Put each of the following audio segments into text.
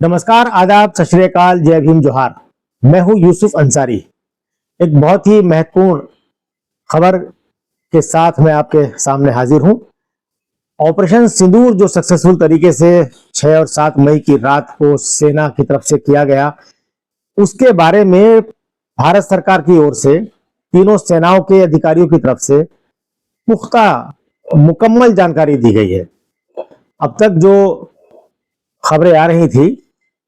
नमस्कार, आदाब, सत श्री अकाल, जय भीम, जोहार। मैं हूं यूसुफ अंसारी। एक बहुत ही महत्वपूर्ण खबर के साथ मैं आपके सामने हाजिर हूं। ऑपरेशन सिंदूर जो सक्सेसफुल तरीके से 6 और 7 मई की रात को सेना की तरफ से किया गया, उसके बारे में भारत सरकार की ओर से तीनों सेनाओं के अधिकारियों की तरफ से पुख्ता मुकम्मल जानकारी दी गई है। अब तक जो खबरें आ रही थी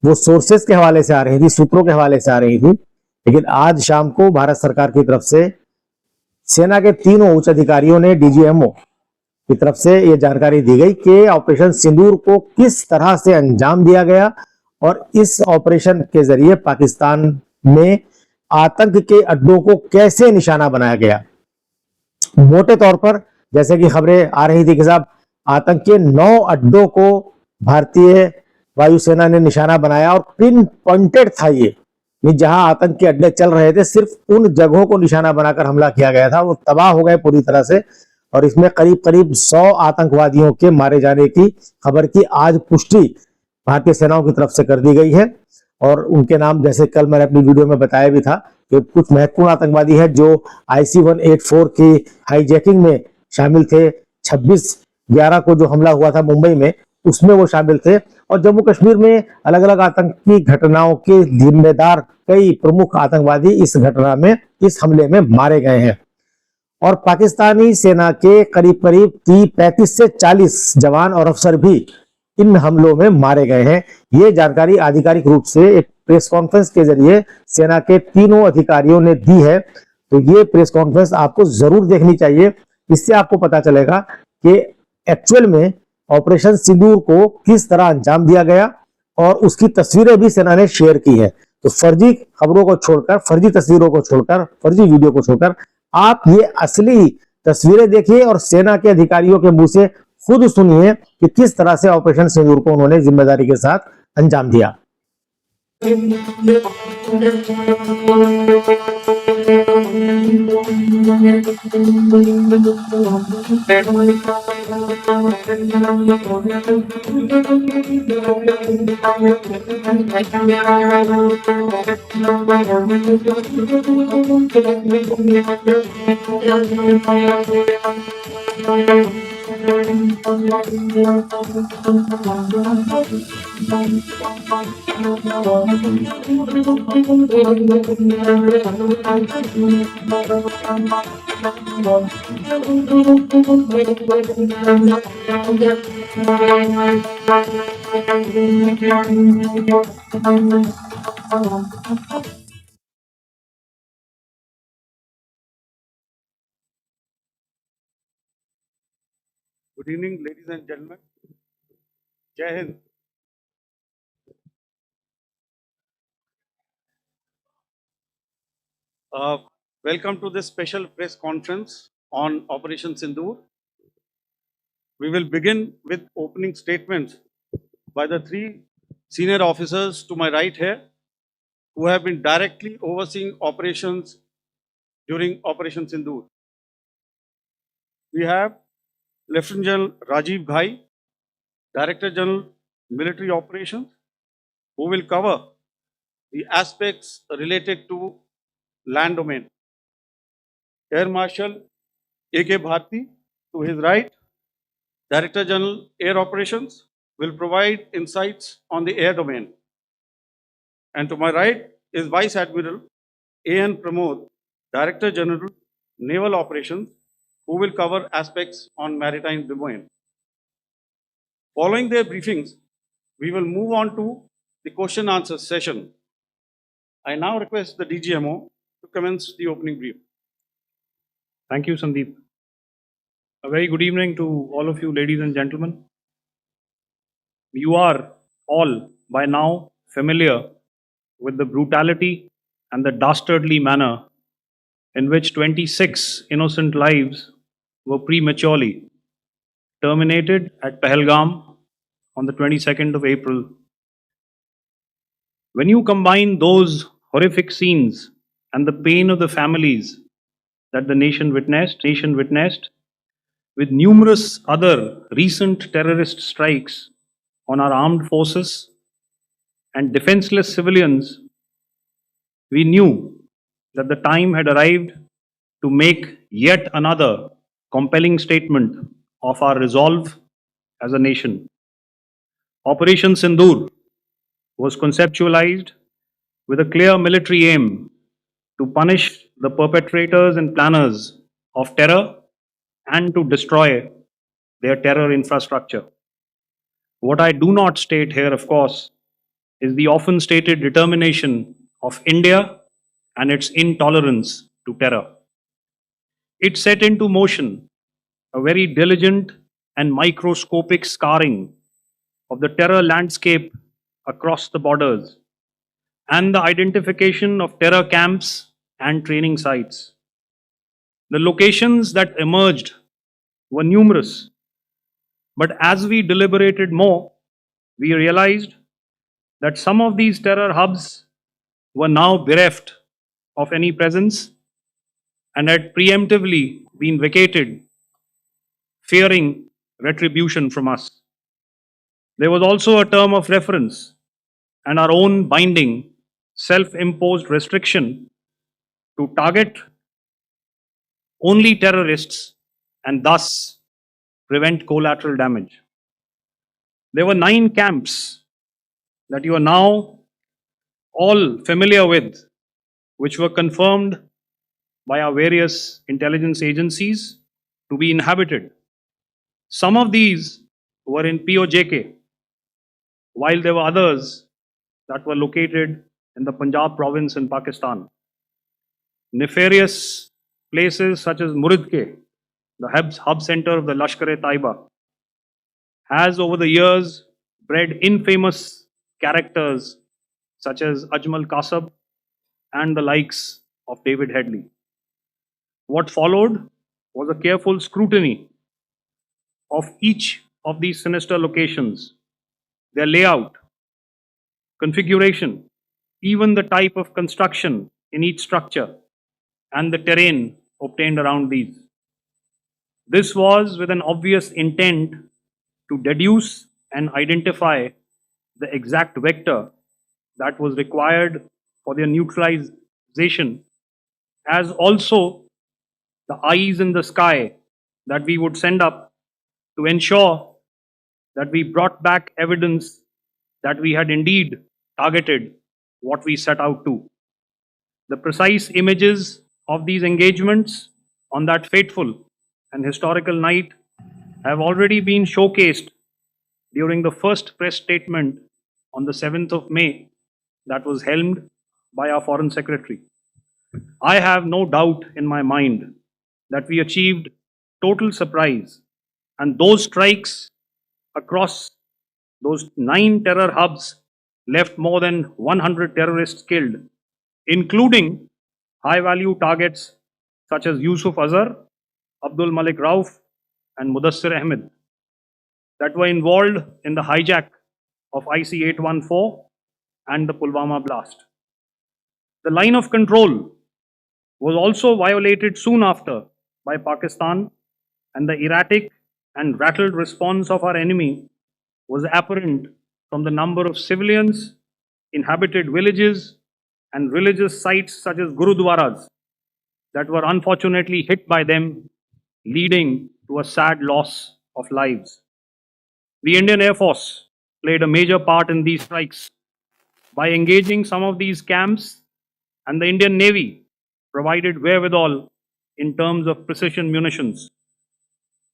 वो सोर्सेस के हवाले से आ रही थी, सूत्रों के हवाले से आ रही थी, लेकिन आज शाम को भारत सरकार की तरफ से सेना के तीनों उच्च अधिकारियों ने DGMO की तरफ से यह जानकारी दी गई कि ऑपरेशन सिंदूर को किस तरह से अंजाम दिया गया और इस ऑपरेशन के जरिए पाकिस्तान में आतंक के अड्डों को कैसे निशाना बनाया गया। मोटे तौर पर जैसे कि खबरें आ रही थी कि साहब आतंक के 9 अड्डों को भारतीय वायुसेना ने निशाना बनाया और पिन पॉइंटेड था ये, जहां आतंक के अड्डे चल रहे थे, सिर्फ उन जगहों को निशाना बनाकर हमला किया गया था। वो तबाह हो गए पूरी तरह से और इसमें करीब करीब 100 आतंकवादियों के मारे जाने की खबर की आज पुष्टि भारतीय सेनाओं की तरफ से कर दी गई है। और उनके नाम जैसे कल मैंने अपनी वीडियो में बताया भी था कि कुछ महत्वपूर्ण आतंकवादी है जो IC-184 की हाईजैकिंग में शामिल थे। 26/11 को जो हमला हुआ था मुंबई में, उसमें वो शामिल थे। और जम्मू कश्मीर में अलग अलग आतंकी घटनाओं के जिम्मेदार कई प्रमुख आतंकवादी इस घटना में, इस हमले में मारे गए हैं। और पाकिस्तानी सेना के करीब करीब 35 से 40 जवान और अफसर भी इन हमलों में मारे गए हैं। ये जानकारी आधिकारिक रूप से एक प्रेस कॉन्फ्रेंस के जरिए सेना के तीनों अधिकारियों ने दी है। तो ये प्रेस कॉन्फ्रेंस आपको जरूर देखनी चाहिए। इससे आपको पता चलेगा कि एक्चुअल में ऑपरेशन सिंदूर को किस तरह अंजाम दिया गया और उसकी तस्वीरें भी सेना ने शेयर की है। तो फर्जी खबरों को छोड़कर, फर्जी तस्वीरों को छोड़कर, फर्जी वीडियो को छोड़कर आप ये असली तस्वीरें देखिए और सेना के अधिकारियों के मुंह से खुद सुनिए कि किस तरह से ऑपरेशन सिंदूर को उन्होंने जिम्मेदारी के साथ अंजाम दिया। Good evening, ladies and gentlemen. Jai Hind. Welcome to this special press conference on Operation Sindoor. We will begin with opening statements by the 3 senior officers to my right here, who have been directly overseeing operations during Operation Sindoor. We have Lieutenant General Rajiv Ghai, Director General Military Operations, who will cover the aspects related to land domain. Air Marshal A.K. Bharti, to his right, Director General Air Operations, will provide insights on the air domain. And to my right is Vice Admiral A.N. Pramod, Director General Naval Operations, who will cover aspects on maritime domain. Following their briefings, we will move on to the question answer session. I now request the DGMO to commence the opening brief. Thank you, Sandeep. A very good evening to all of you, ladies and gentlemen. You are all by now familiar with the brutality and the dastardly manner in which 26 innocent lives were prematurely terminated at Pahalgam on the 22nd of April. When you combine those horrific scenes and the pain of the families that the nation witnessed with numerous other recent terrorist strikes on our armed forces and defenseless civilians, we knew that the time had arrived to make yet another compelling statement of our resolve as a nation. Operation Sindoor was conceptualized with a clear military aim to punish the perpetrators and planners of terror and to destroy their terror infrastructure. What I do not state here, of course, is the often stated determination of India and its intolerance to terror. It set into motion a very diligent and microscopic scarring of the terror landscape across the borders and the identification of terror camps and training sites. The locations that emerged were numerous, but as we deliberated more, we realized that some of these terror hubs were now bereft of any presence and had preemptively been vacated, fearing retribution from us. There was also a term of reference and our own binding, self-imposed restriction to target only terrorists and thus prevent collateral damage. There were 9 camps that you are now all familiar with, which were confirmed by our various intelligence agencies to be inhabited. Some of these were in POJK, while there were others that were located in the Punjab province in Pakistan. Nefarious places such as Muridke, the hub center of the Lashkar-e-Taiba, has over the years bred infamous characters such as Ajmal Kasab and the likes of David Headley. What followed was a careful scrutiny of each of these sinister locations, their layout, configuration, even the type of construction in each structure, and the terrain obtained around these. This was with an obvious intent to deduce and identify the exact vector that was required for their neutralization, as also the eyes in the sky that we would send up to ensure that we brought back evidence that we had indeed targeted what we set out to. The precise images of these engagements on that fateful and historical night have already been showcased during the first press statement on the 7th of May that was helmed by our Foreign Secretary. I have no doubt in my mind that we achieved total surprise, and those strikes across those 9 terror hubs left more than 100 terrorists killed, including high-value targets such as Yusuf Azhar, Abdul Malik Rauf, and Mudassir Ahmed that were involved in the hijack of IC-814 and the Pulwama blast. The line of control was also violated soon after by Pakistan, and the erratic and rattled response of our enemy was apparent from the number of civilians, inhabited villages, and religious sites such as Gurudwaras that were unfortunately hit by them, leading to a sad loss of lives. The Indian Air Force played a major part in these strikes by engaging some of these camps, and the Indian Navy provided wherewithal in terms of precision munitions.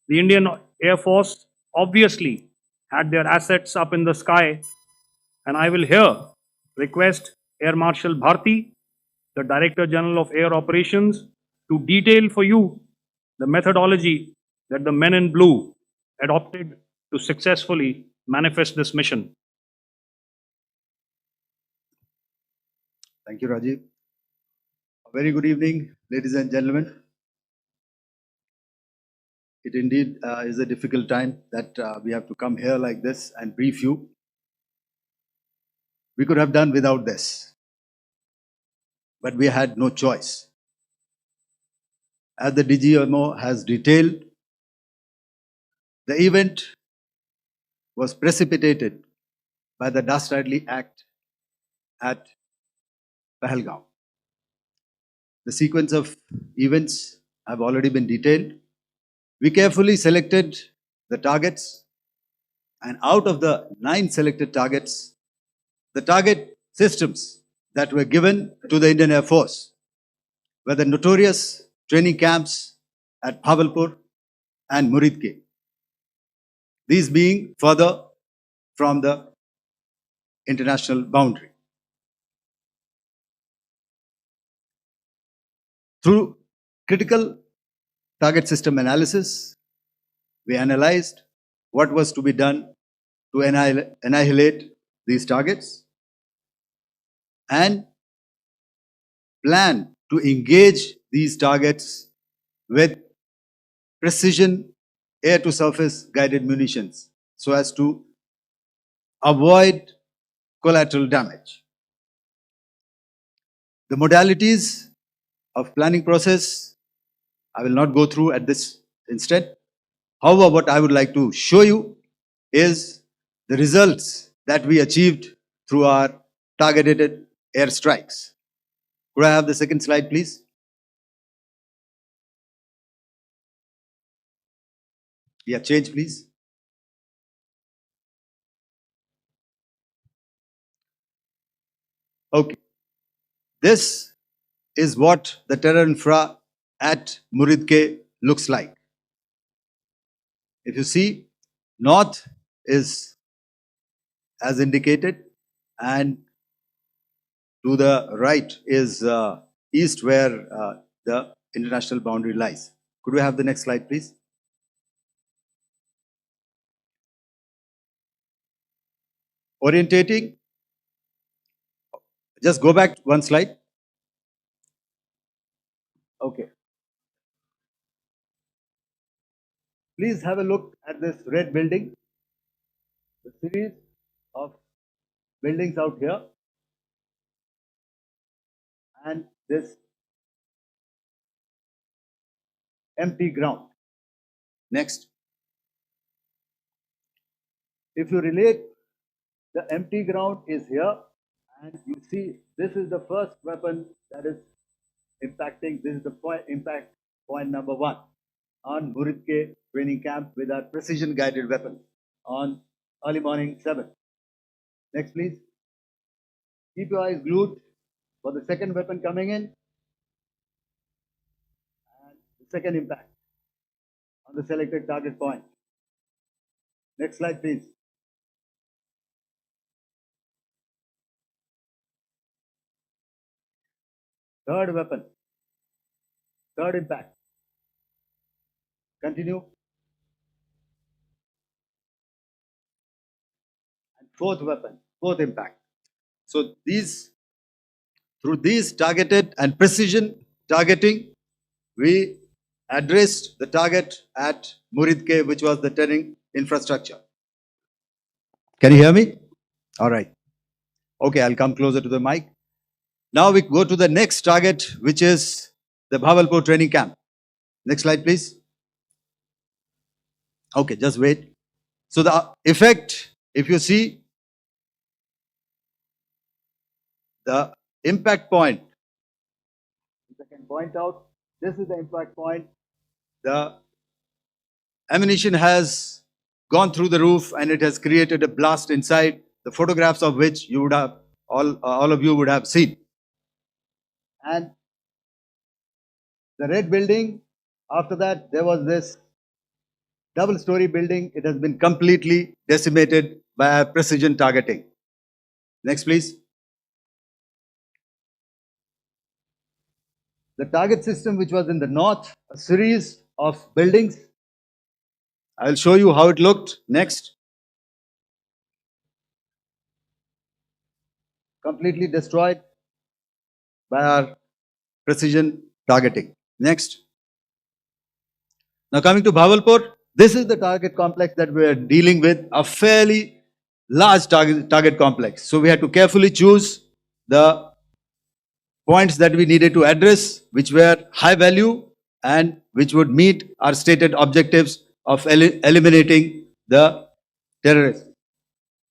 The Indian Air Force obviously had their assets up in the sky, and I will here request Air Marshal Bharti, the Director General of Air Operations, to detail for you the methodology that the men in blue adopted to successfully manifest this mission. Thank you, Rajiv. A very good evening, ladies and gentlemen. It indeed is a difficult time that we have to come here like this and brief you. We could have done without this, but we had no choice. As the DGMO has detailed, the event was precipitated by the Dastardly Act at Pahalgaon. The sequence of events have already been detailed. We carefully selected the targets, and out of the 9 selected targets, the target systems that were given to the Indian Air Force were the notorious training camps at Bhavalpur and Muridke, these being further from the international boundary. Through critical target system analysis, we analyzed what was to be done to annihilate these targets and plan to engage these targets with precision air-to-surface guided munitions so as to avoid collateral damage. The modalities of planning process I will not go through at this instant. However, what I would like to show you is the results that we achieved through our targeted airstrikes. Could I have the second slide, please? Yeah, change, please. Okay. This is what the terror infra at Muridke looks like. If you see, north is as indicated, and to the right is east, where the international boundary lies. Could we have the next slide, please? Orientating. Just go back one slide. Okay. Please have a look at this red building, the series of buildings out here, and this empty ground. Next. If you relate, the empty ground is here, and you see this is the first weapon that is impacting. This is the impact point number 1 on Muridke training camp with our precision guided weapon on early morning 7. Next, please. Keep your eyes glued for the second weapon coming in and the second impact on the selected target point. Next slide, please. Third weapon, third impact. Continue. And fourth weapon, fourth impact. So through these targeted and precision targeting, we addressed the target at Muridke, which was the training infrastructure. Can you hear me? All right. Okay, I'll come closer to the mic. Now we go to the next target, which is the Bhavalpur training camp. Next slide, please. Okay, just wait. So the effect, if you see, the impact point, if I can point out, this is the impact point. The ammunition has gone through the roof and it has created a blast inside, the photographs of which you would have, all of you would have seen. And the red building, after that, there was this double-story building. It has been completely decimated by our precision targeting. Next, please. The target system, which was in the north, a series of buildings. I'll show you how it looked. Next. Completely destroyed by our precision targeting. Next. Now coming to Bhavalpur, this is the target complex that we are dealing with, a fairly large target complex. So we had to carefully choose the points that we needed to address, which were high value and which would meet our stated objectives of eliminating the terrorists.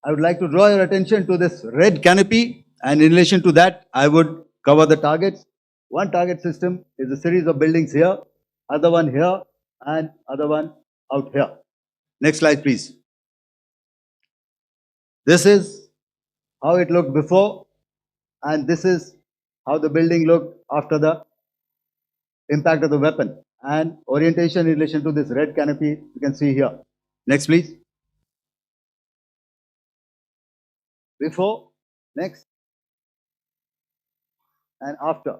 I would like to draw your attention to this red canopy And in relation to that, I would cover the targets. One target system is a series of buildings here, other one here, and other one out here. Next slide, please. This is how it looked before, and this is how the building looked after the impact of the weapon. And orientation in relation to this red canopy, you can see here. Next, please. Before, next, and after.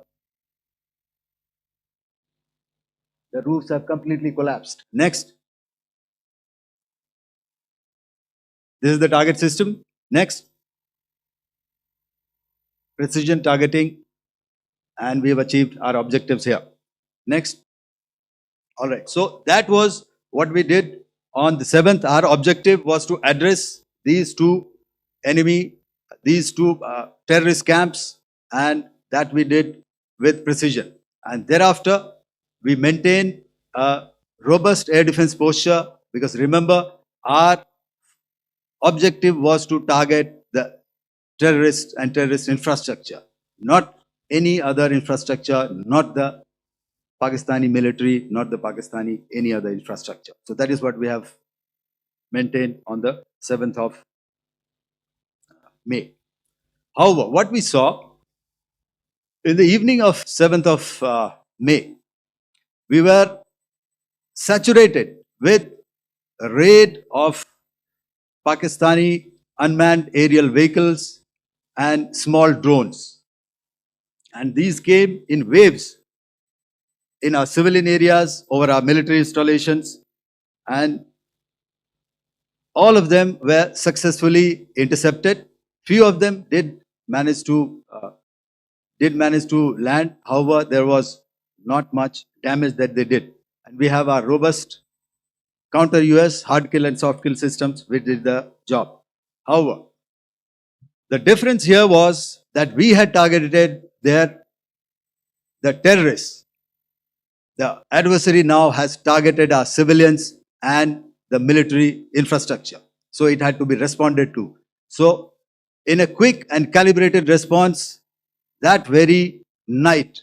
The roofs have completely collapsed. Next. This is the target system. Next. Precision targeting, and we have achieved our objectives here. Next. All right. So that was what we did on the 7th. Our objective was to address these two terrorist camps, and that we did with precision. And thereafter, we maintained a robust air defense posture, because remember, our objective was to target the terrorists and terrorist infrastructure, not any other infrastructure, not the Pakistani military, not the Pakistani any other infrastructure. So that is what we have maintained on the 7th of May. However, what we saw in the evening of 7th of May, we were saturated with a raid of Pakistani unmanned aerial vehicles and small drones. And these came in waves in our civilian areas, over our military installations, and all of them were successfully intercepted. Few of them did manage to land. However, there was not much damage that they did. And we have our robust counter-US hard kill and soft kill systems which did the job. However, the difference here was that we had targeted the terrorists. The adversary now has targeted our civilians and the military infrastructure. So it had to be responded to. So in a quick and calibrated response, that very night,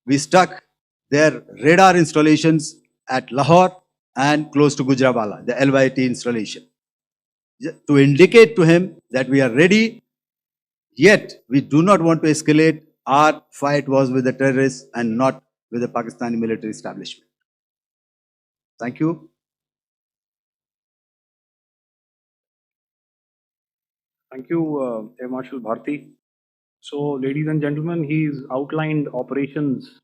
we struck their radar installations at Lahore and close to Gujranwala, the LYT installation, to indicate to him that we are ready, yet we do not want to escalate. Our fight was with the terrorists and not with the Pakistani military establishment. Thank you. Thank you, Air Marshal Bharti. So, ladies and gentlemen, he's outlined operations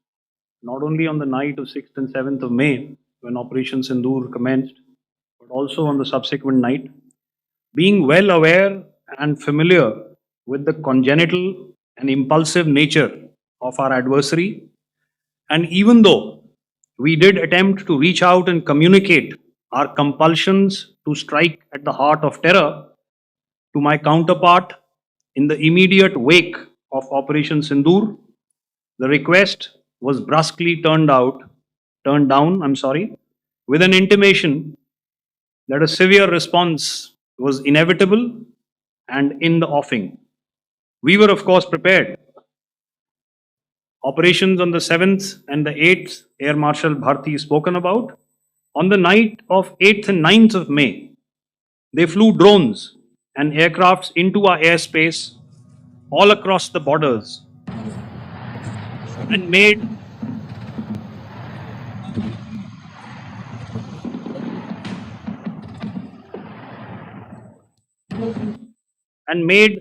not only on the night of 6th and 7th of May, when Operation Sindoor commenced, but also on the subsequent night. Being well aware and familiar with the congenital and impulsive nature of our adversary, and even though we did attempt to reach out and communicate our compulsions to strike at the heart of terror to my counterpart in the immediate wake of Operation Sindoor, the request was brusquely turned down, with an intimation that a severe response was inevitable and in the offing. We were, of course, prepared. Operations on the 7th and the 8th, Air Marshal Bharti spoken about. On the night of 8th and 9th of May, they flew drones and aircrafts into our airspace all across the borders and made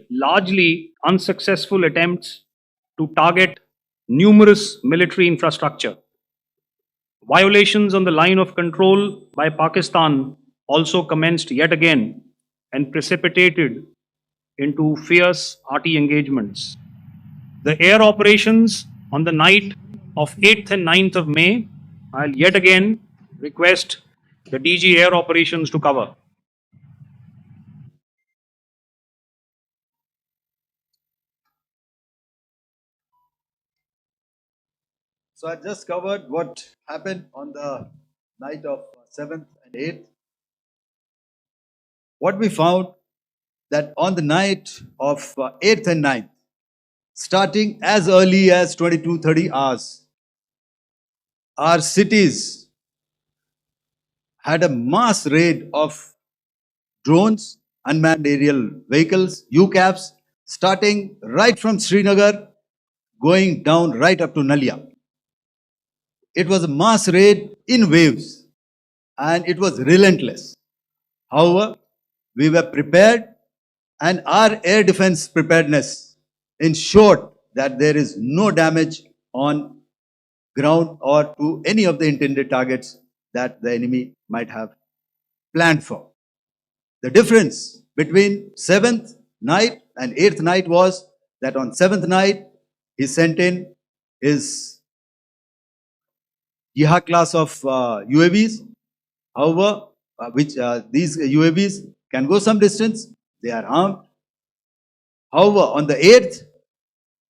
largely unsuccessful attempts to target numerous military infrastructure. Violations on the line of control by Pakistan also commenced yet again and precipitated into fierce arty engagements. The air operations on the night of 8th and 9th of May, I'll yet again request the DG Air Operations to cover. So I just covered what happened on the night of 7th and 8th. What we found that on the night of 8th and 9th, starting as early as 22:30 hours. Our cities had a mass raid of drones, unmanned aerial vehicles, UCAVs, starting right from Srinagar, going down right up to Nalia. It was a mass raid in waves and it was relentless. However, we were prepared and our air defense preparedness ensured that there is no damage on ground or to any of the intended targets that the enemy might have planned for. The difference between 7th night and 8th night was that on 7th night, he sent in his Yiha class of UAVs. However, these UAVs can go some distance, they are armed. However, on the 8th,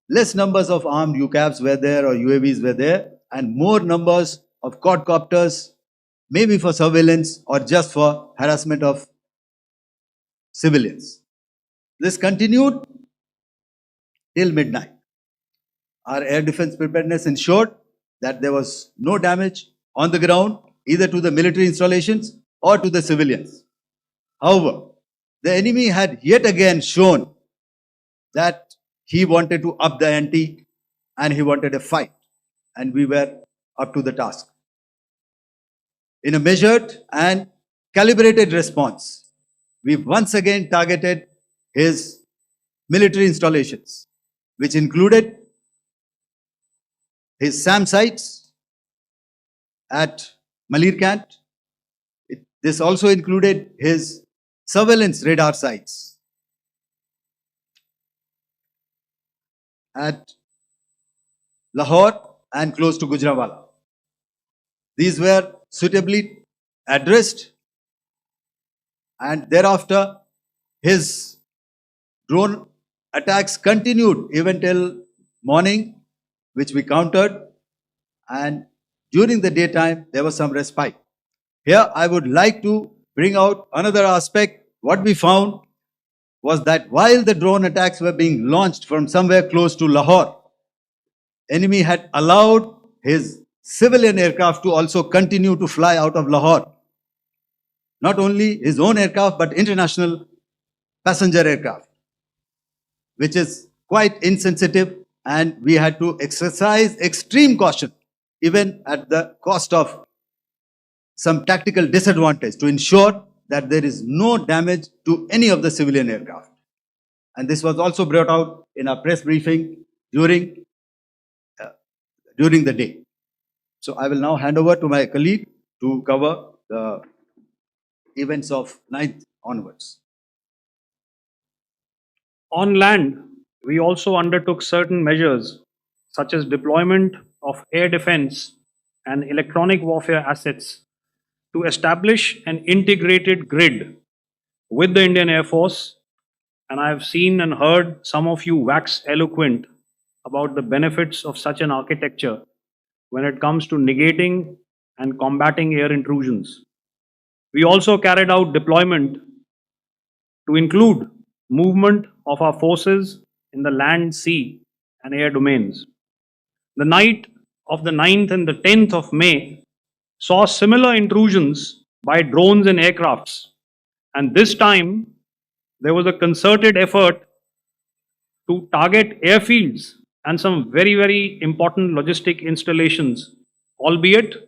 less numbers of armed UCAVs were there or UAVs were there, and more numbers of quadcopters, maybe for surveillance or just for harassment of civilians. This continued till midnight. Our air defense preparedness ensured that there was no damage on the ground, either to the military installations or to the civilians. However, the enemy had yet again shown that he wanted to up the ante and he wanted a fight, and we were up to the task. In a measured and calibrated response, we once again targeted his military installations, which included his SAM sites at Malirkant. This also included his surveillance radar sites at Lahore and close to Gujranwala. These were suitably addressed, and thereafter his drone attacks continued even till morning, which we countered, and during the daytime there was some respite. Here I would like to bring out another aspect. What we found was that while the drone attacks were being launched from somewhere close to Lahore, enemy had allowed his civilian aircraft to also continue to fly out of Lahore. Not only his own aircraft, but international passenger aircraft, which is quite insensitive, and we had to exercise extreme caution, even at the cost of some tactical disadvantage, to ensure that there is no damage to any of the civilian aircraft. And this was also brought out in our press briefing during the day. So I will now hand over to my colleague to cover the events of 9th onwards. On land, we also undertook certain measures such as deployment of air defense and electronic warfare assets to establish an integrated grid with the Indian Air Force, and I have seen and heard some of you wax eloquent about the benefits of such an architecture when it comes to negating and combating air intrusions. We also carried out deployment to include movement of our forces in the land, sea, and air domains. The night of the 9th and the 10th of May saw similar intrusions by drones and aircrafts, and this time there was a concerted effort to target airfields and some very, very important logistic installations, albeit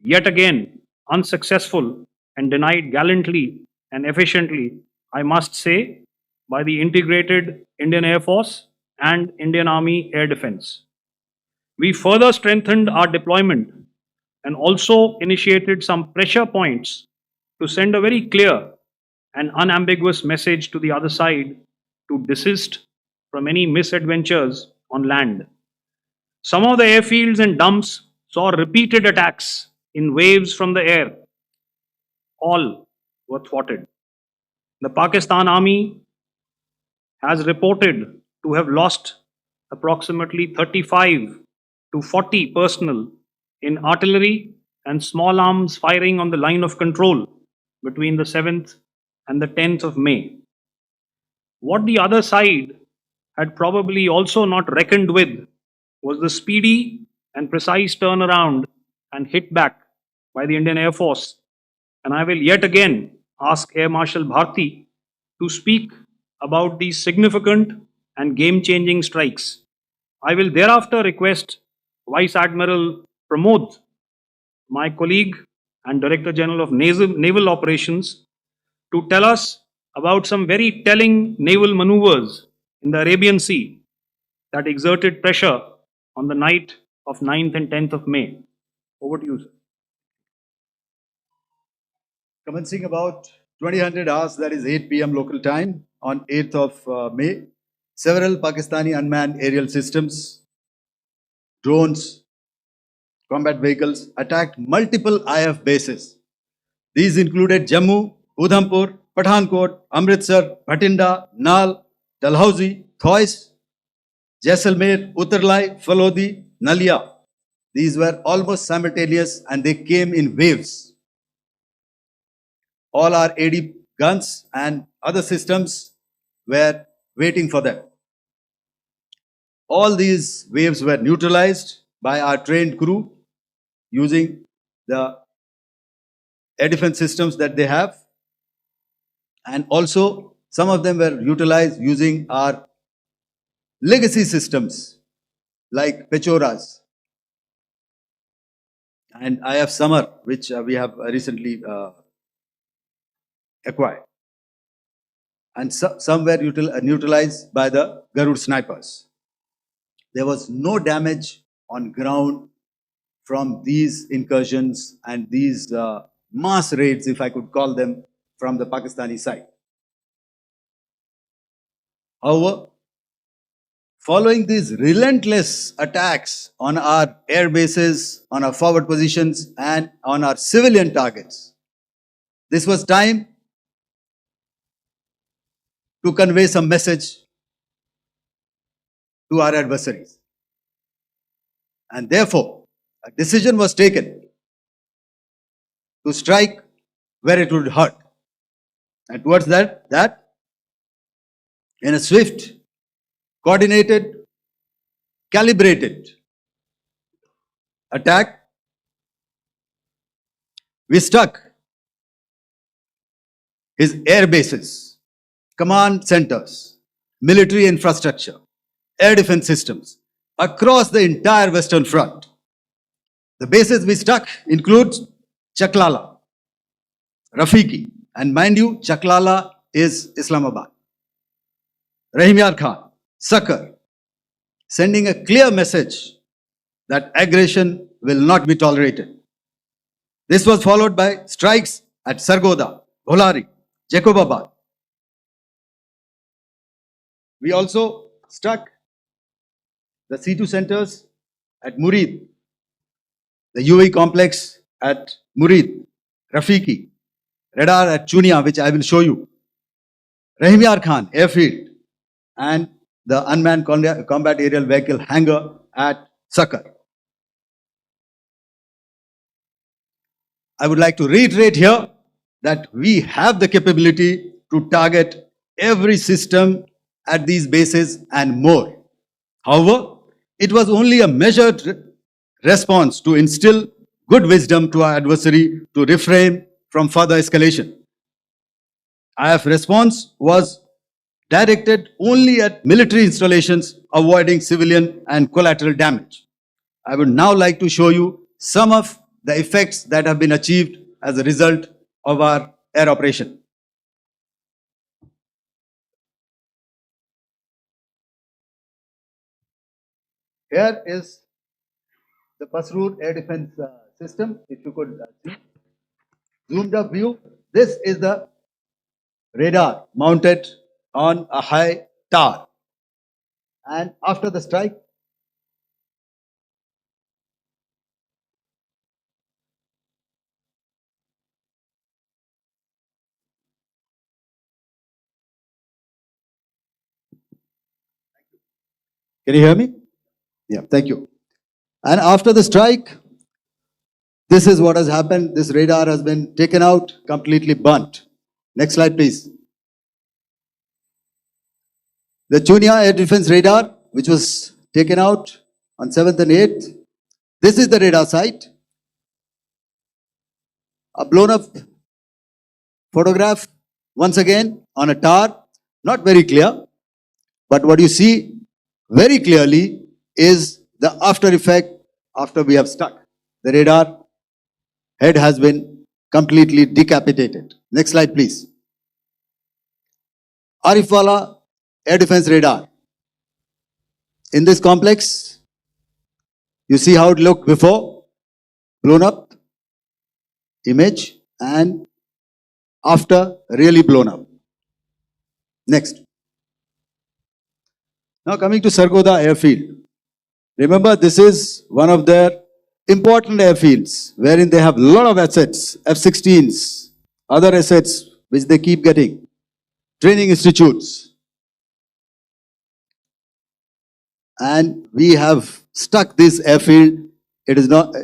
yet again unsuccessful and denied gallantly and efficiently, I must say, by the integrated Indian Air Force and Indian Army Air Defense. We further strengthened our deployment and also initiated some pressure points to send a very clear and unambiguous message to the other side to desist from any misadventures on land. Some of the airfields and dumps saw repeated attacks in waves from the air. All were thwarted. The Pakistan Army has reported to have lost approximately 35 to 40 personnel in artillery and small arms firing on the line of control between the 7th and the 10th of May. What the other side had probably also not reckoned with was the speedy and precise turnaround and hit back by the Indian Air Force. And I will yet again ask Air Marshal Bharti to speak about these significant and game-changing strikes. I will thereafter request Vice Admiral Pramod, my colleague and Director General of Naval Operations, to tell us about some very telling naval maneuvers in the Arabian Sea that exerted pressure on the night of 9th and 10th of May. Over to you, sir. Commencing about 2000 hours, that is 8 p.m. local time, on 8th of May, several Pakistani unmanned aerial systems, drones, combat vehicles attacked multiple IF bases. These included Jammu, Udhampur, Pathankot, Amritsar, Bhatinda, Nal, Dalhousie, Thois, Jaisalmer, Uttarlai, Falodi, Nalia. These were almost simultaneous and they came in waves. All our AD guns and other systems were waiting for them. All these waves were neutralized by our trained crew using the air defense systems that they have. And also, some of them were utilized using our legacy systems like Pechoras and IF Summer, which we have recently acquired. And some were neutralized by the Garud snipers. There was no damage on ground from these incursions and these mass raids, if I could call them, from the Pakistani side. However, following these relentless attacks on our air bases, on our forward positions, and on our civilian targets, this was time to convey some message to our adversaries. And therefore, a decision was taken to strike where it would hurt. And towards that, in a swift, coordinated, calibrated attack, we struck his air bases, command centers, military infrastructure, air defense systems across the entire Western Front. The bases we struck include Chaklala, Rafiki, and mind you, Chaklala is Islamabad, Rahim Yar Khan, Sakar, sending a clear message that aggression will not be tolerated. This was followed by strikes at Sargoda, Bholari, Jacobabad. We also struck the C2 centers at Murid, the UAE complex at Murid, Rafiki, radar at Chunia, which I will show you, Rahim Yar Khan airfield, and the unmanned combat aerial vehicle hangar at Sakar. I would like to reiterate here that we have the capability to target every system at these bases and more. However, it was only a measured response to instill good wisdom to our adversary to refrain from further escalation. IF response was directed only at military installations, avoiding civilian and collateral damage. I would now like to show you some of the effects that have been achieved as a result of our air operation. Here is the Pasroor air defense system. If you could see, zoomed up view. This is the radar mounted on a high tower. And after the strike, can you hear me? Yeah, thank you. And after the strike, this is what has happened. This radar has been taken out, completely burnt. Next slide, please. the Chunia air defense radar, which was taken out on 7th and 8th. This is the radar site. A blown up photograph, once again on a tower, not very clear, but what you see very clearly is the after effect after we have struck. The radar head has been completely decapitated. Next slide, please. Arifwala air defense radar. In this complex, you see how it looked before, blown up image, and after really blown up. Next. Now coming to Sargodha airfield. Remember, this is one of their important airfields wherein they have a lot of assets, F-16s, other assets which they keep getting, training institutes. And we have stuck this airfield. It is not,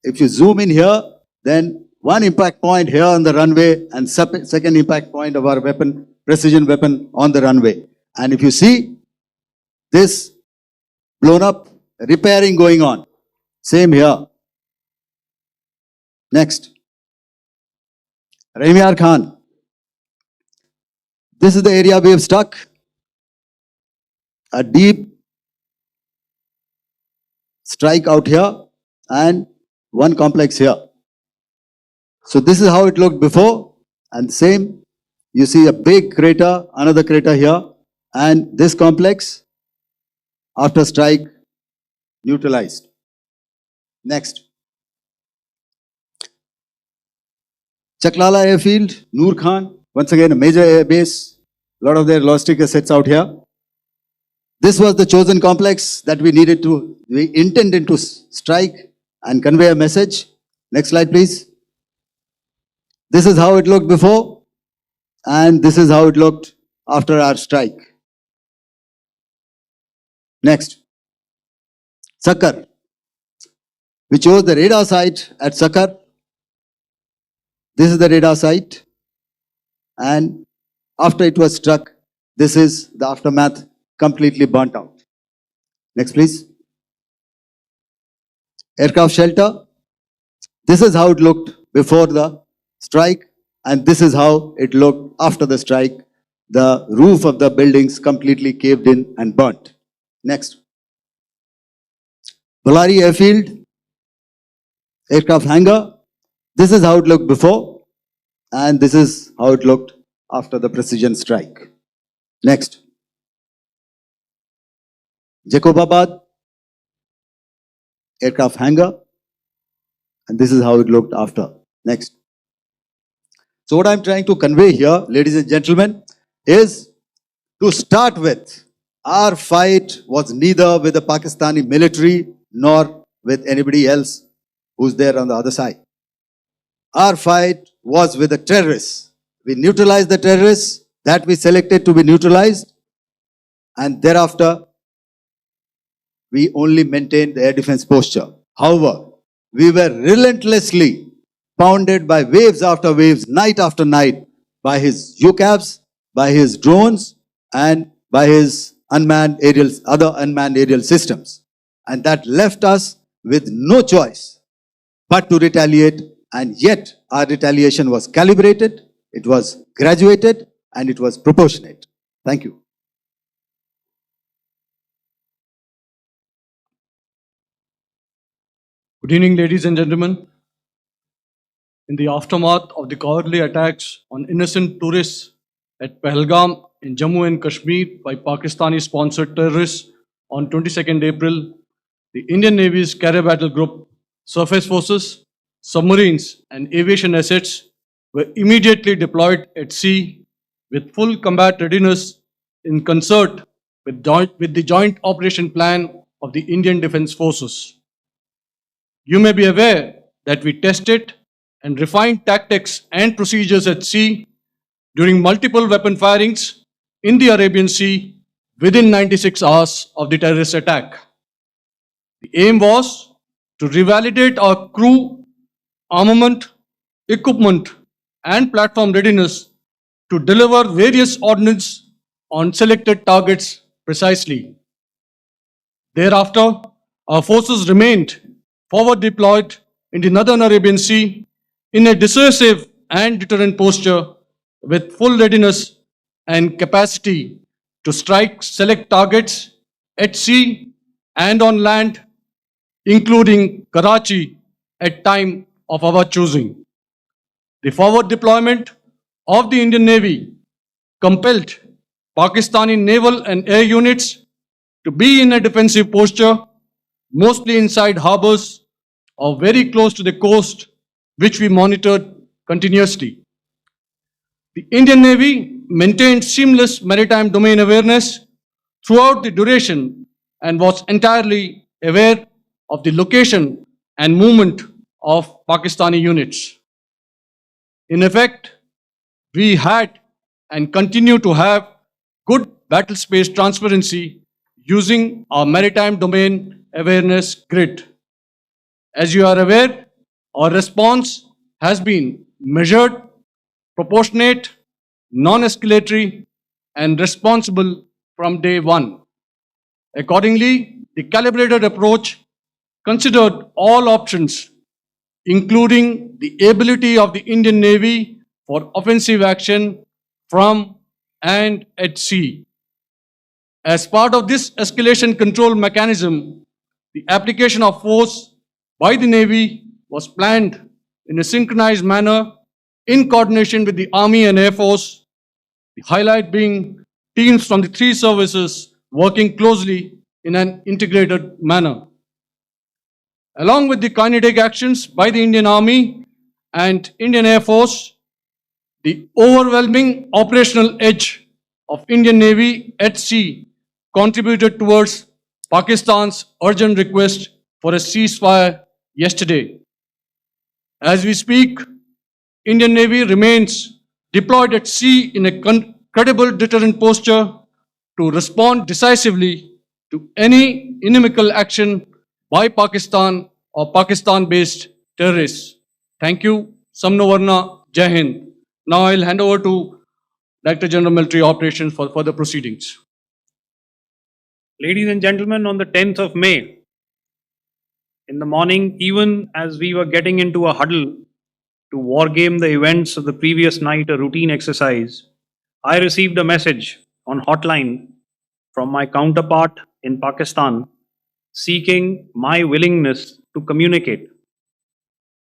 if you zoom in here, then one impact point here on the runway and second impact point of our weapon, precision weapon on the runway. And if you see this blown up, repairing going on. Same here. Next. Rahimyar Khan. This is the area we have struck. A deep strike out here and one complex here. So this is how it looked before, and same, you see a big crater, another crater here, and this complex after strike neutralized. Next. Chaklala airfield, Noor Khan, once again a major air base, a lot of their logistic assets out here. This was the chosen complex that we intended to strike and convey a message. Next slide, please. This is how it looked before, and this is how it looked after our strike. Next. Sakar. We chose the radar site at Sakar. This is the radar site, and after it was struck, this is the aftermath, completely burnt out. Next, please. Aircraft shelter. This is how it looked before the strike, and this is how it looked after the strike. The roof of the buildings completely caved in and burnt. Next. Ballari airfield, aircraft hangar. This is how it looked before, and this is how it looked after the precision strike. Next. Jacobabad, aircraft hangar, and this is how it looked after. Next. So what I'm trying to convey here, ladies and gentlemen, is to start with, our fight was neither with the Pakistani military nor with anybody else who's there on the other side. Our fight was with the terrorists. We neutralized the terrorists that we selected to be neutralized, and thereafter we only maintained the air defense posture. However, we were relentlessly pounded by waves after waves, night after night, by his UCAVs, by his drones, and by his other unmanned aerial systems. And that left us with no choice but to retaliate, and yet our retaliation was calibrated, it was graduated, and it was proportionate. Thank you. Good evening, ladies and gentlemen. In the aftermath of the cowardly attacks on innocent tourists at Pahalgam in Jammu and Kashmir by Pakistani-sponsored terrorists on 22nd April, the Indian Navy's Carrier Battle Group, surface forces, submarines, and aviation assets were immediately deployed at sea with full combat readiness in concert with the Joint Operation Plan of the Indian Defence Forces. You may be aware that we tested and refined tactics and procedures at sea during multiple weapon firings in the Arabian Sea within 96 hours of the terrorist attack. The aim was to revalidate our crew, armament, equipment, and platform readiness to deliver various ordnance on selected targets precisely. Thereafter, our forces remained forward deployed in the Northern Arabian Sea in a dissuasive and deterrent posture with full readiness and capacity to strike select targets at sea and on land, including Karachi at time of our choosing. The forward deployment of the Indian Navy compelled Pakistani naval and air units to be in a defensive posture, mostly inside harbors or very close to the coast, which we monitored continuously. The Indian Navy maintained seamless maritime domain awareness throughout the duration and was entirely aware of the location and movement of Pakistani units. In effect, we had and continue to have good battle space transparency using our maritime domain awareness grid. As you are aware, our response has been measured, proportionate, non-escalatory, and responsible from day one. Accordingly, the calibrated approach considered all options, including the ability of the Indian Navy for offensive action from and at sea. As part of this escalation control mechanism, the application of force by the Navy was planned in a synchronized manner in coordination with the Army and Air Force, the highlight being teams from the three services working closely in an integrated manner. Along with the kinetic actions by the Indian Army and Indian Air Force, the overwhelming operational edge of Indian Navy at sea contributed towards Pakistan's urgent request for a ceasefire yesterday. As we speak, Indian Navy remains deployed at sea in a credible deterrent posture to respond decisively to any inimical action by Pakistan or Pakistan-based terrorists. Thank you. Samno Varna, Jai Hind. Now I'll hand over to Director General Military Operations for further proceedings. Ladies and gentlemen, on the 10th of May, in the morning, even as we were getting into a huddle to wargame the events of the previous night, a routine exercise, I received a message on hotline from my counterpart in Pakistan seeking my willingness to communicate.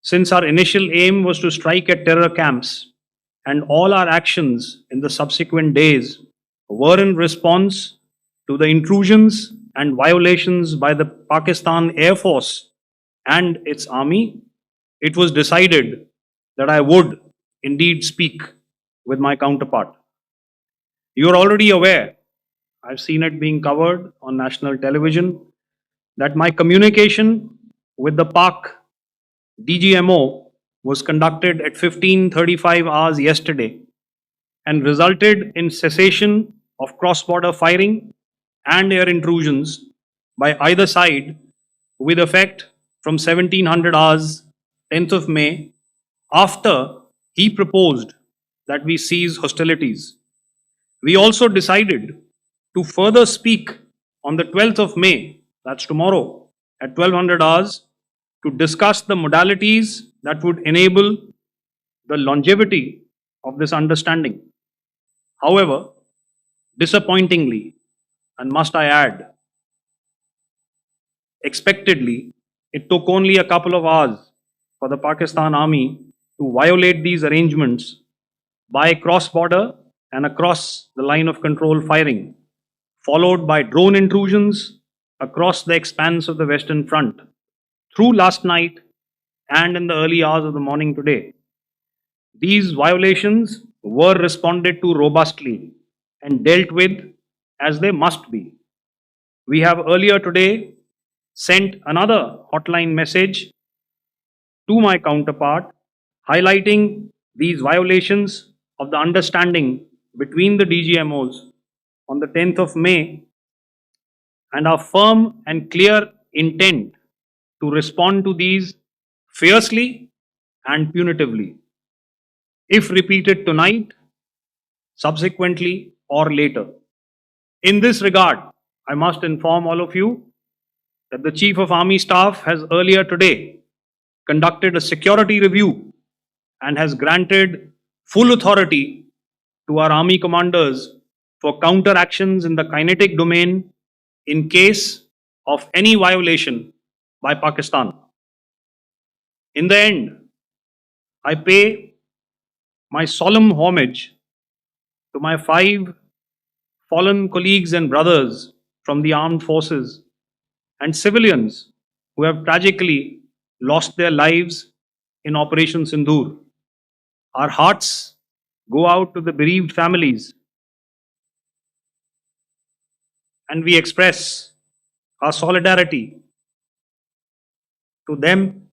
Since our initial aim was to strike at terror camps, and all our actions in the subsequent days were in response to the intrusions and violations by the Pakistan Air Force and its army, it was decided that I would indeed speak with my counterpart. You are already aware, I've seen it being covered on national television, that my communication with the Pak DGMO was conducted at 15:35 hours yesterday and resulted in cessation of cross-border firing and air intrusions by either side with effect from 1700 hours 10th of May, after he proposed that we cease hostilities. We also decided to further speak on the 12th of May, that's tomorrow, at 1200 hours, to discuss the modalities that would enable the longevity of this understanding. However, disappointingly, and must I add, expectedly, it took only a couple of hours for the Pakistan Army to violate these arrangements by cross-border and across the line of control firing, followed by drone intrusions across the expanse of the Western Front through last night and in the early hours of the morning today. These violations were responded to robustly and dealt with as they must be. We have earlier today sent another hotline message to my counterpart highlighting these violations of the understanding between the DGMOs on the 10th of May and our firm and clear intent to respond to these fiercely and punitively, if repeated tonight, subsequently, or later. In this regard, I must inform all of you that the Chief of Army Staff has earlier today conducted a security review and has granted full authority to our Army commanders for counter actions in the kinetic domain in case of any violation by Pakistan. In the end, I pay my solemn homage to my 5 fallen colleagues and brothers from the armed forces and civilians who have tragically lost their lives in Operation Sindoor. Our hearts go out to the bereaved families and we express our solidarity to them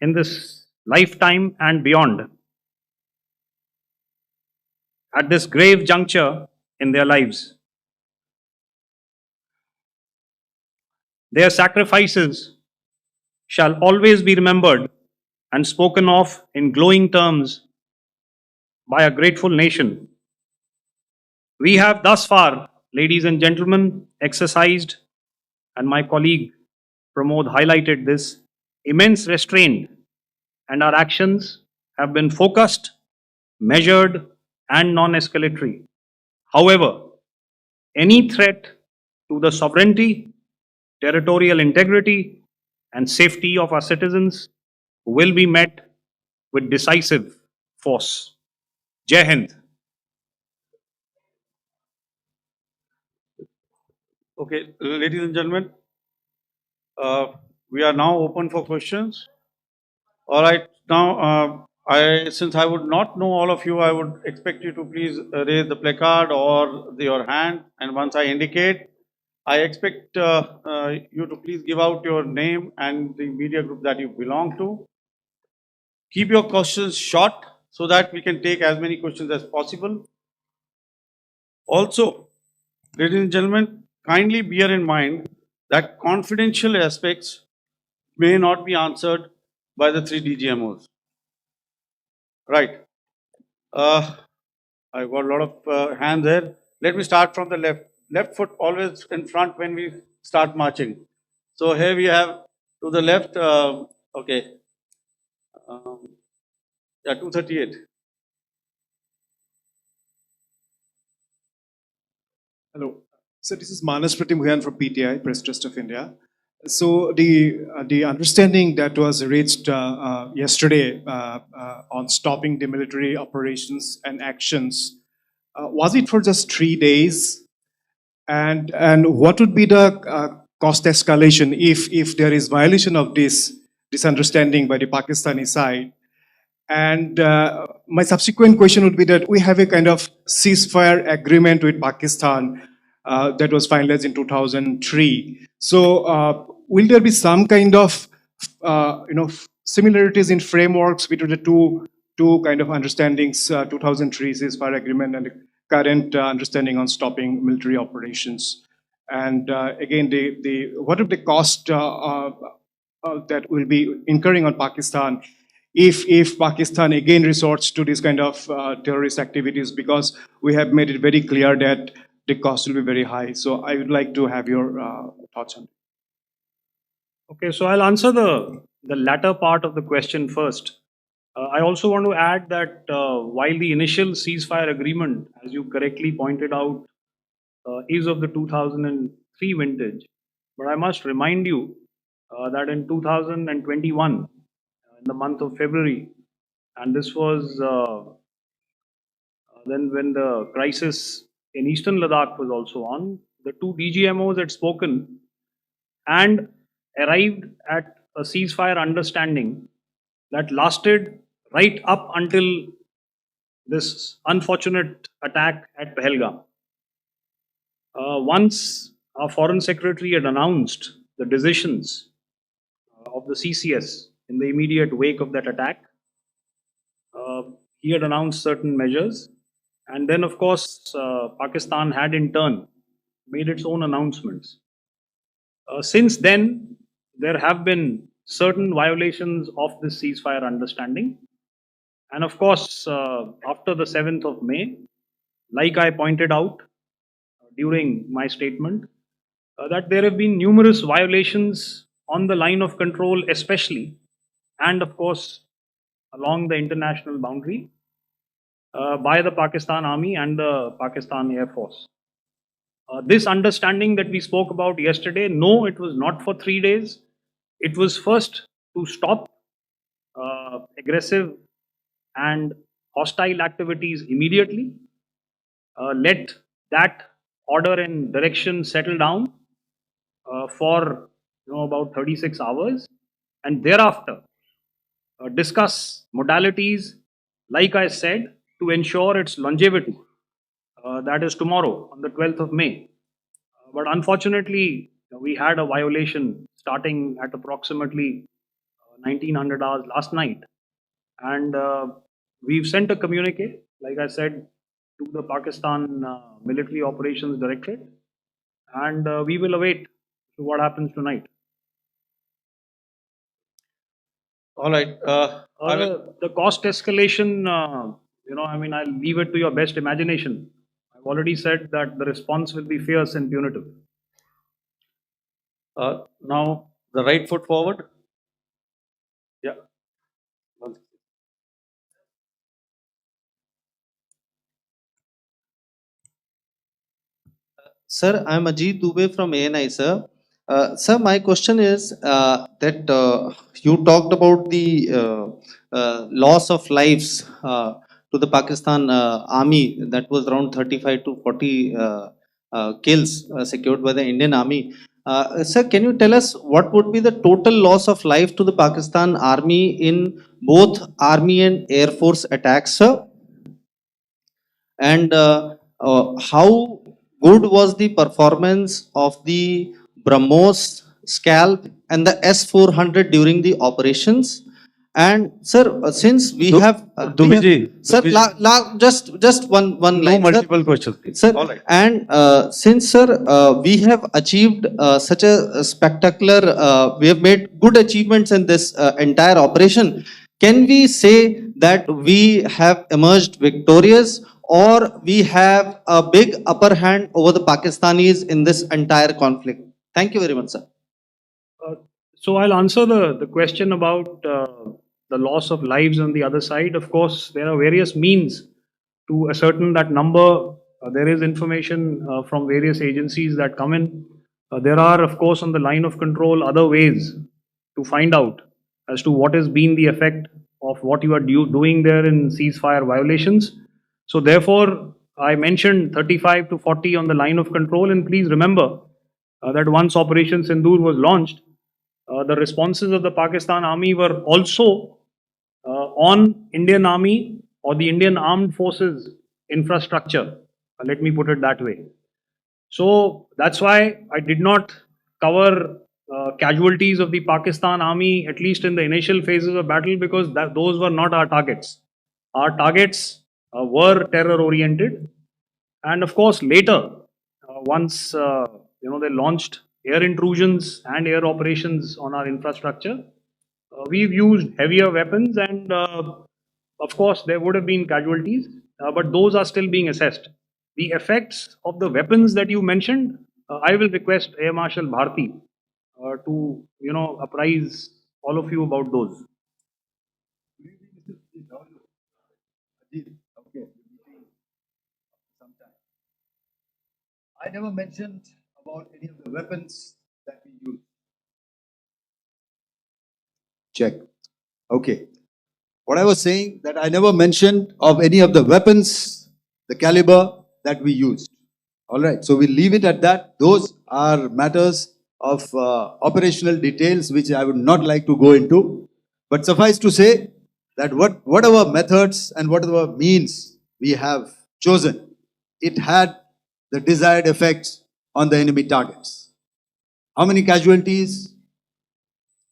in this lifetime and beyond at this grave juncture in their lives. Their sacrifices shall always be remembered and spoken of in glowing terms by a grateful nation. We have thus far, ladies and gentlemen, exercised, and my colleague Pramod highlighted this, immense restraint, and our actions have been focused, measured, and non-escalatory. However, any threat to the sovereignty, territorial integrity, and safety of our citizens will be met with decisive force. Jai Hind. Okay, ladies and gentlemen, we are now open for questions. All right, now since I would not know all of you, I would expect you to please raise the placard or your hand, and once I indicate, I expect you to please give out your name and the media group that you belong to. Keep your questions short so that we can take as many questions as possible. Also, ladies and gentlemen, kindly bear in mind that confidential aspects may not be answered by the 3 DGMOs. Right. I got a lot of hands there. Let me start from the left. Left foot always in front when we start marching. So here we have to the left, okay, yeah, 238. Hello. So this is Manas Pratimhuyan from PTI, Press Trust of India. So the understanding that was reached yesterday on stopping the military operations and actions, was it for just 3 days? And what would be the cost escalation if there is violation of this understanding by the Pakistani side? And my subsequent question would be that we have a kind of ceasefire agreement with Pakistan that was finalized in 2003. So will there be some kind of similarities in frameworks between the two kind of understandings, 2003 ceasefire agreement and the current understanding on stopping military operations? And again, what would the cost that will be incurring on Pakistan if Pakistan again resorts to this kind of terrorist activities, because we have made it very clear that the cost will be very high. So I would like to have your thoughts on it. Okay, so I'll answer the latter part of the question first. I also want to add that while the initial ceasefire agreement, as you correctly pointed out, is of the 2003 vintage, but I must remind you that in 2021, in the month of February, and this was then when the crisis in eastern Ladakh was also on, the 2 DGMOs had spoken and arrived at a ceasefire understanding that lasted right up until this unfortunate attack at Pahalgam. Once our Foreign Secretary had announced the decisions of the CCS in the immediate wake of that attack, he had announced certain measures. And then, of course, Pakistan had in turn made its own announcements. Since then, there have been certain violations of this ceasefire understanding. And of course, after the 7th of May, like I pointed out, during my statement that there have been numerous violations on the line of control, especially, and of course, along the international boundary by the Pakistan Army and the Pakistan Air Force. This understanding that we spoke about yesterday, no, it was not for 3 days. It was first to stop aggressive and hostile activities immediately, let that order and direction settle down for about 36 hours, and thereafter discuss modalities, like I said, to ensure its longevity. That is tomorrow on the 12th of May. But unfortunately, we had a violation starting at approximately 1900 hours last night. And we've sent a communique, like I said, to the Pakistan Military Operations Directorate. And we will await what happens tonight. All right. I will. The cost escalation, I'll leave it to your best imagination. I've already said that the response will be fierce and punitive. Now, the right foot forward. Yeah. Sir, I'm Ajit Dubey from ANI, sir. Sir, my question is that you talked about the loss of lives to the Pakistan army, that was around 35 to 40 kills secured by the Indian army. Sir, can you tell us what would be the total loss of life to the Pakistan army in both army and air force attacks, sir? And how good was the performance of the BrahMos, Scalp and the S-400 during the operations? And sir, since we have sir, just one No line, multiple sir. questions, please. Sir, All right. and since sir, we have achieved such a spectacular, we have made good achievements in this entire operation. Can we say that we have emerged victorious, or we have a big upper hand over the Pakistanis in this entire conflict? Thank you very much, sir. So I'll answer the question about the loss of lives on the other side. Of course, there are various means to ascertain that number. There is information from various agencies that come in. There are, of course, on the line of control, other ways to find out as to what has been the effect of what you are doing there in ceasefire violations. So therefore, I mentioned 35 to 40 on the line of control, and please remember that once Operation Sindoor was launched, the responses of the Pakistan Army were also on Indian Army or the Indian Armed Forces infrastructure. Let me put it that way. So that's why I did not cover casualties of the Pakistan Army, at least in the initial phases of battle, because those were not our targets. Our targets were terror oriented. And of course, later, once they launched air intrusions and air operations on our infrastructure, we've used heavier weapons, and of course, there would have been casualties, but those are still being assessed. The effects of the weapons that you mentioned, I will request Air Marshal Bharti to apprise all of you about those. Okay. Sometime. I never mentioned about any of the weapons that we use. Check. Okay. What I was saying, that I never mentioned of any of the weapons, the caliber that we used. All right. So we'll leave it at that. Those are matters of operational details which I would not like to go into. But suffice to say that whatever methods and whatever means we have chosen, it had the desired effects on the enemy targets. How many casualties?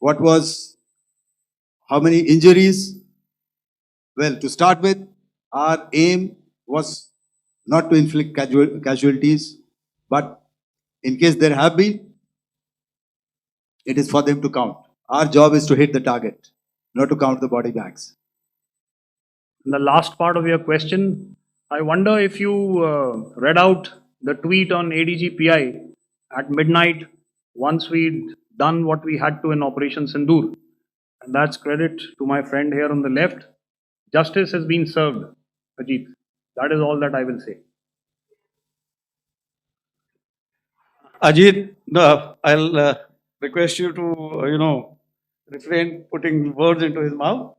How many injuries? Well, to start with, our aim was not to inflict casualties, but in case there have been, it is for them to count. Our job is to hit the target, not to count the body bags. The last part of your question, I wonder if you read out the tweet on ADG-PI at midnight once we'd done what we had to in Operation Sindoor. And that's credit to my friend here on the left. Justice has been served, Ajit. That is all that I will say. Ajit, no, I'll request you to, refrain putting words into his mouth.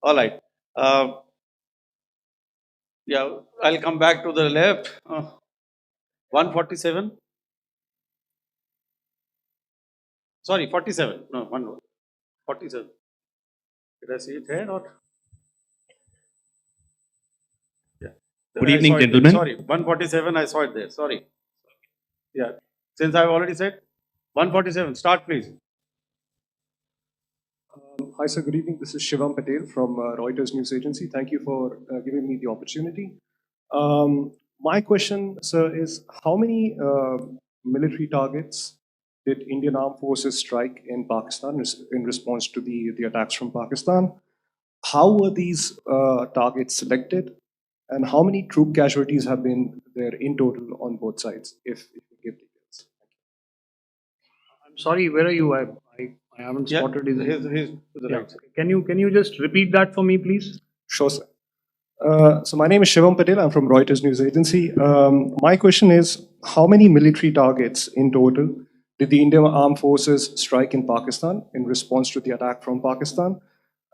All right. Yeah, I'll come back to the left. 147. Sorry, 47. No, one more. 47. Did I see it here or? Yeah. Good I evening, saw it there. gentlemen. Sorry, 147. I saw it there. Sorry. Yeah. Since I've already said 147. Start, please. Hi, sir. Good evening. This is Shivam Patel from Reuters News Agency. Thank you for giving me the opportunity. My question, sir, is how many military targets did Indian Armed Forces strike in Pakistan in response to the attacks from Pakistan? How were these targets selected? And how many troop casualties have been there in total on both sides, if you give details? I'm sorry, where are you? I haven't Yeah, spotted his. he's to the Yeah. right side. Can you just repeat that for me, please? Sure, sir. So my name is Shivam Patel. I'm from Reuters News Agency. My question is, how many military targets in total did the Indian Armed Forces strike in Pakistan in response to the attack from Pakistan?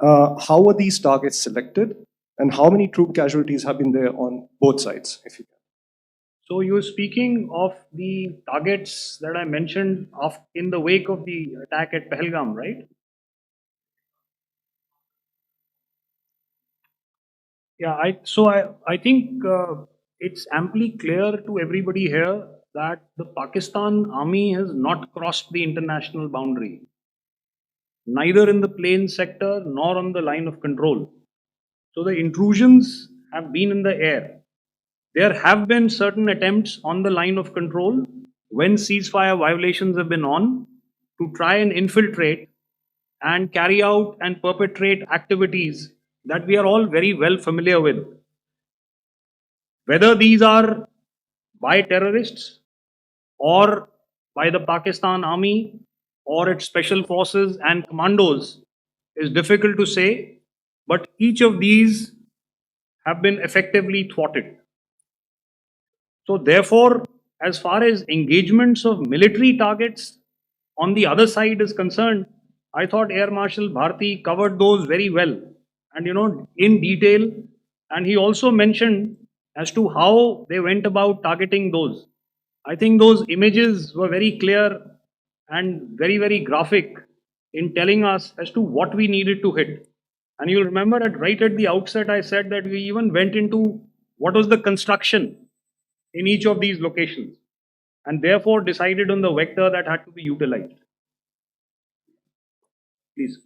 How were these targets selected? And how many troop casualties have been there on both sides, if you can? So you're speaking of the targets that I mentioned in the wake of the attack at Pahalgam, right? Yeah, I think it's amply clear to everybody here that the Pakistan army has not crossed the international boundary, neither in the plain sector nor on the line of control. So the intrusions have been in the air. There have been certain attempts on the line of control when ceasefire violations have been on to try and infiltrate and carry out and perpetrate activities that we are all very well familiar with. Whether these are by terrorists or by the Pakistan army or its special forces and commandos is difficult to say, but each of these have been effectively thwarted. So therefore, as far as engagements of military targets on the other side is concerned, I thought Air Marshal Bharti covered those very well and in detail. And he also mentioned as to how they went about targeting those. I think those images were very clear and very, very graphic in telling us as to what we needed to hit. And you'll remember right at the outset, I said that we even went into what was the construction in each of these locations and therefore decided on the vector that had to be utilized. Please.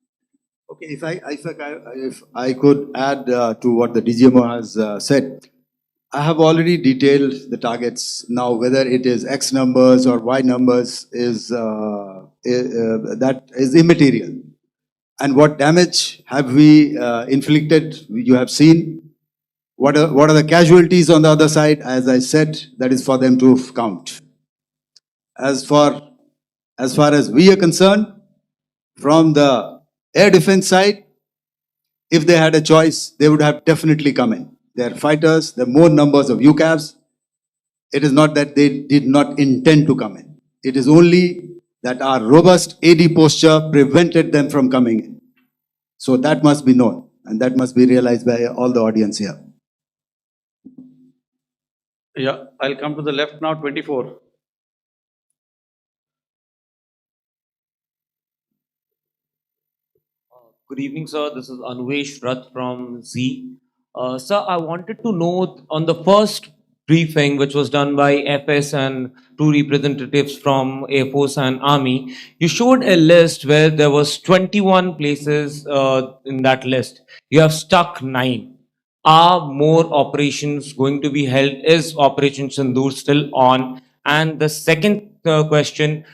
Okay, if I could add to what the DGMO has said, I have already detailed the targets. Now, whether it is X numbers or Y numbers is that is immaterial. And what damage have we inflicted? You have seen. What are the casualties on the other side? As I said, that is for them to count. As far as we are concerned, from the air defense side, if they had a choice, they would have definitely come in. They are fighters, there are more numbers of UCAVs. It is not that they did not intend to come in. It is only that our robust AD posture prevented them from coming in. So that must be known and that must be realized by all the audience here. Yeah, I'll come to the left now, 24. Good evening, sir. This is Anuvesh Rath from Z. Sir, I wanted to know on the first briefing, which was done by FS and two representatives from Air Force and Army, you showed a list where there was 21 places in that list. You have stuck 9. Are more operations going to be held? Is Operation Sindoor still on? And the second question,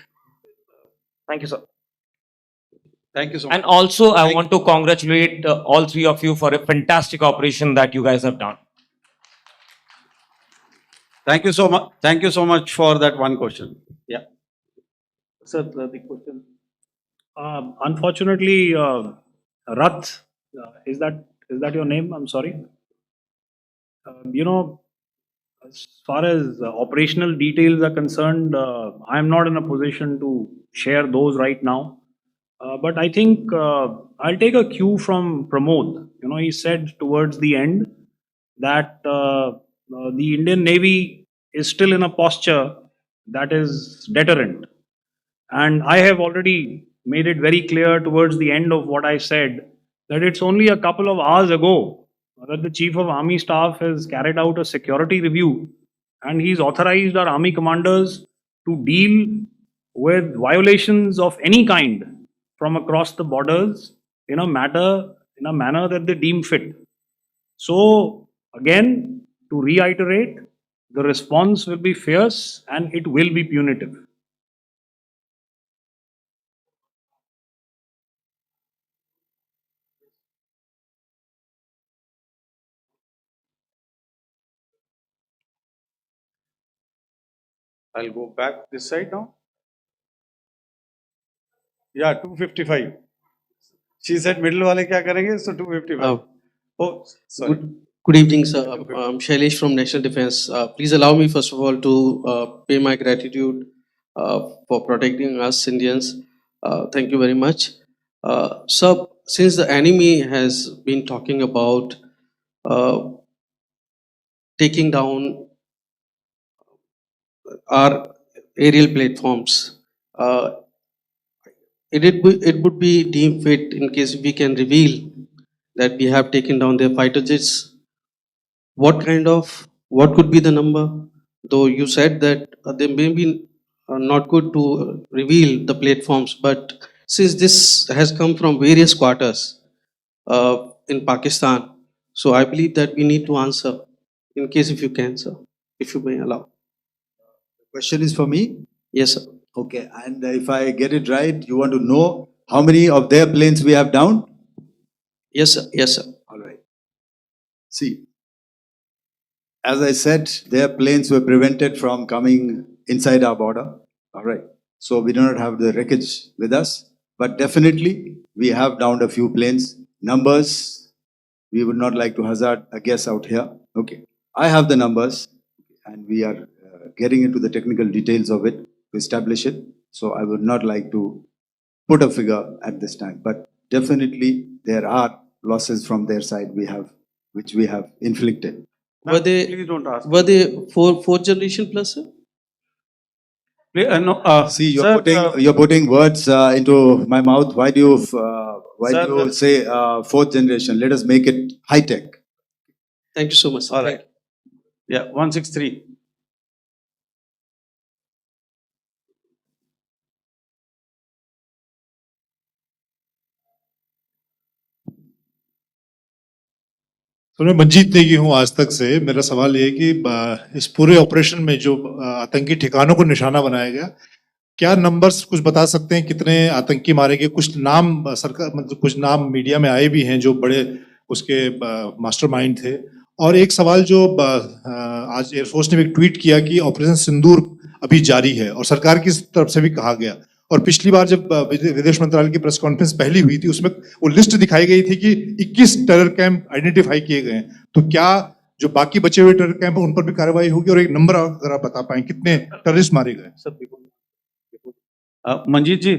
thank you, sir. Thank you so much. And also, I want to congratulate all three of you for a fantastic operation that you guys have done. Thank you so much. Thank you so much for that one question. Yeah. Sir, the question. Unfortunately, Rath, is that your name? I'm sorry. You know, as far as operational details are concerned, I am not in a position to share those right now. But I think I'll take a cue from Pramod. You know, he said towards the end that the Indian Navy is still in a posture that is deterrent. And I have already made it very clear towards the end of what I said that it's only a couple of hours ago that the Chief of Army Staff has carried out a security review and he's authorized our army commanders to deal with violations of any kind from across the borders in a manner that they deem fit. So again, to reiterate, the response will be fierce and it will be punitive. I'll go back this side now. Yeah, 255. She said middle wale kya karenge? So 255. Oh, sorry. Good evening, sir. I'm Shailesh from National Defense. Please allow me, first of all, to pay my gratitude for protecting us Indians. Thank you very much. Sir, since the enemy has been talking about taking down our aerial platforms, it would be deemed fit in case we can reveal that we have taken down their fighter jets. What could be the number? Though you said that they may be not good to reveal the platforms, but since this has come from various quarters in Pakistan, so I believe that we need to answer. In case if you can, sir, if you may allow. Question is for me? Yes, sir. Okay, and if I get it right, you want to know how many of their planes we have down? Yes, sir. Yes, sir. All right. See, as I said, their planes were prevented from coming inside our border. All right. So we do not have the wreckage with us, but definitely we have downed a few planes. Numbers, we would not like to hazard a guess out here. Okay. I have the numbers and we are getting into the technical details of it to establish it. So I would not like to put a figure at this time, but definitely there are losses from their side which we have inflicted. Were they Please don't ask. fourth generation plus, sir? No, See, sir, you're putting words into my mouth. Why do you Sir, say fourth generation? Let us make it high tech. Thank you so much, sir. all right. Yeah, 163. तो मैं मंजीत नेगी हूँ आज तक से। मेरा सवाल ये है कि इस पूरे ऑपरेशन में जो आतंकी ठिकानों को निशाना बनाया गया, क्या नंबर्स कुछ बता सकते हैं कितने आतंकी मारे गए? कुछ नाम सरकार मतलब कुछ नाम मीडिया में आए भी हैं जो बड़े उसके मास्टरमाइंड थे। और एक सवाल जो आज एयरफोर्स ने भी एक ट्वीट किया कि ऑपरेशन सिंदूर अभी जारी है और सरकार की तरफ से भी कहा गया। और पिछली बार जब विदेश मंत्रालय की प्रेस कॉन्फ्रेंस पहली हुई थी उसमें वो लिस्ट दिखाई गई थी कि 21 टेरर कैंप आइडेंटिफाई किए गए हैं। तो क्या जो बाकी बचे हुए टेरर कैंप उन पर भी कार्रवाई होगी? और एक नंबर अगर आप बता पाएं कितने टेररिस्ट मारे गए? Manjeet ji,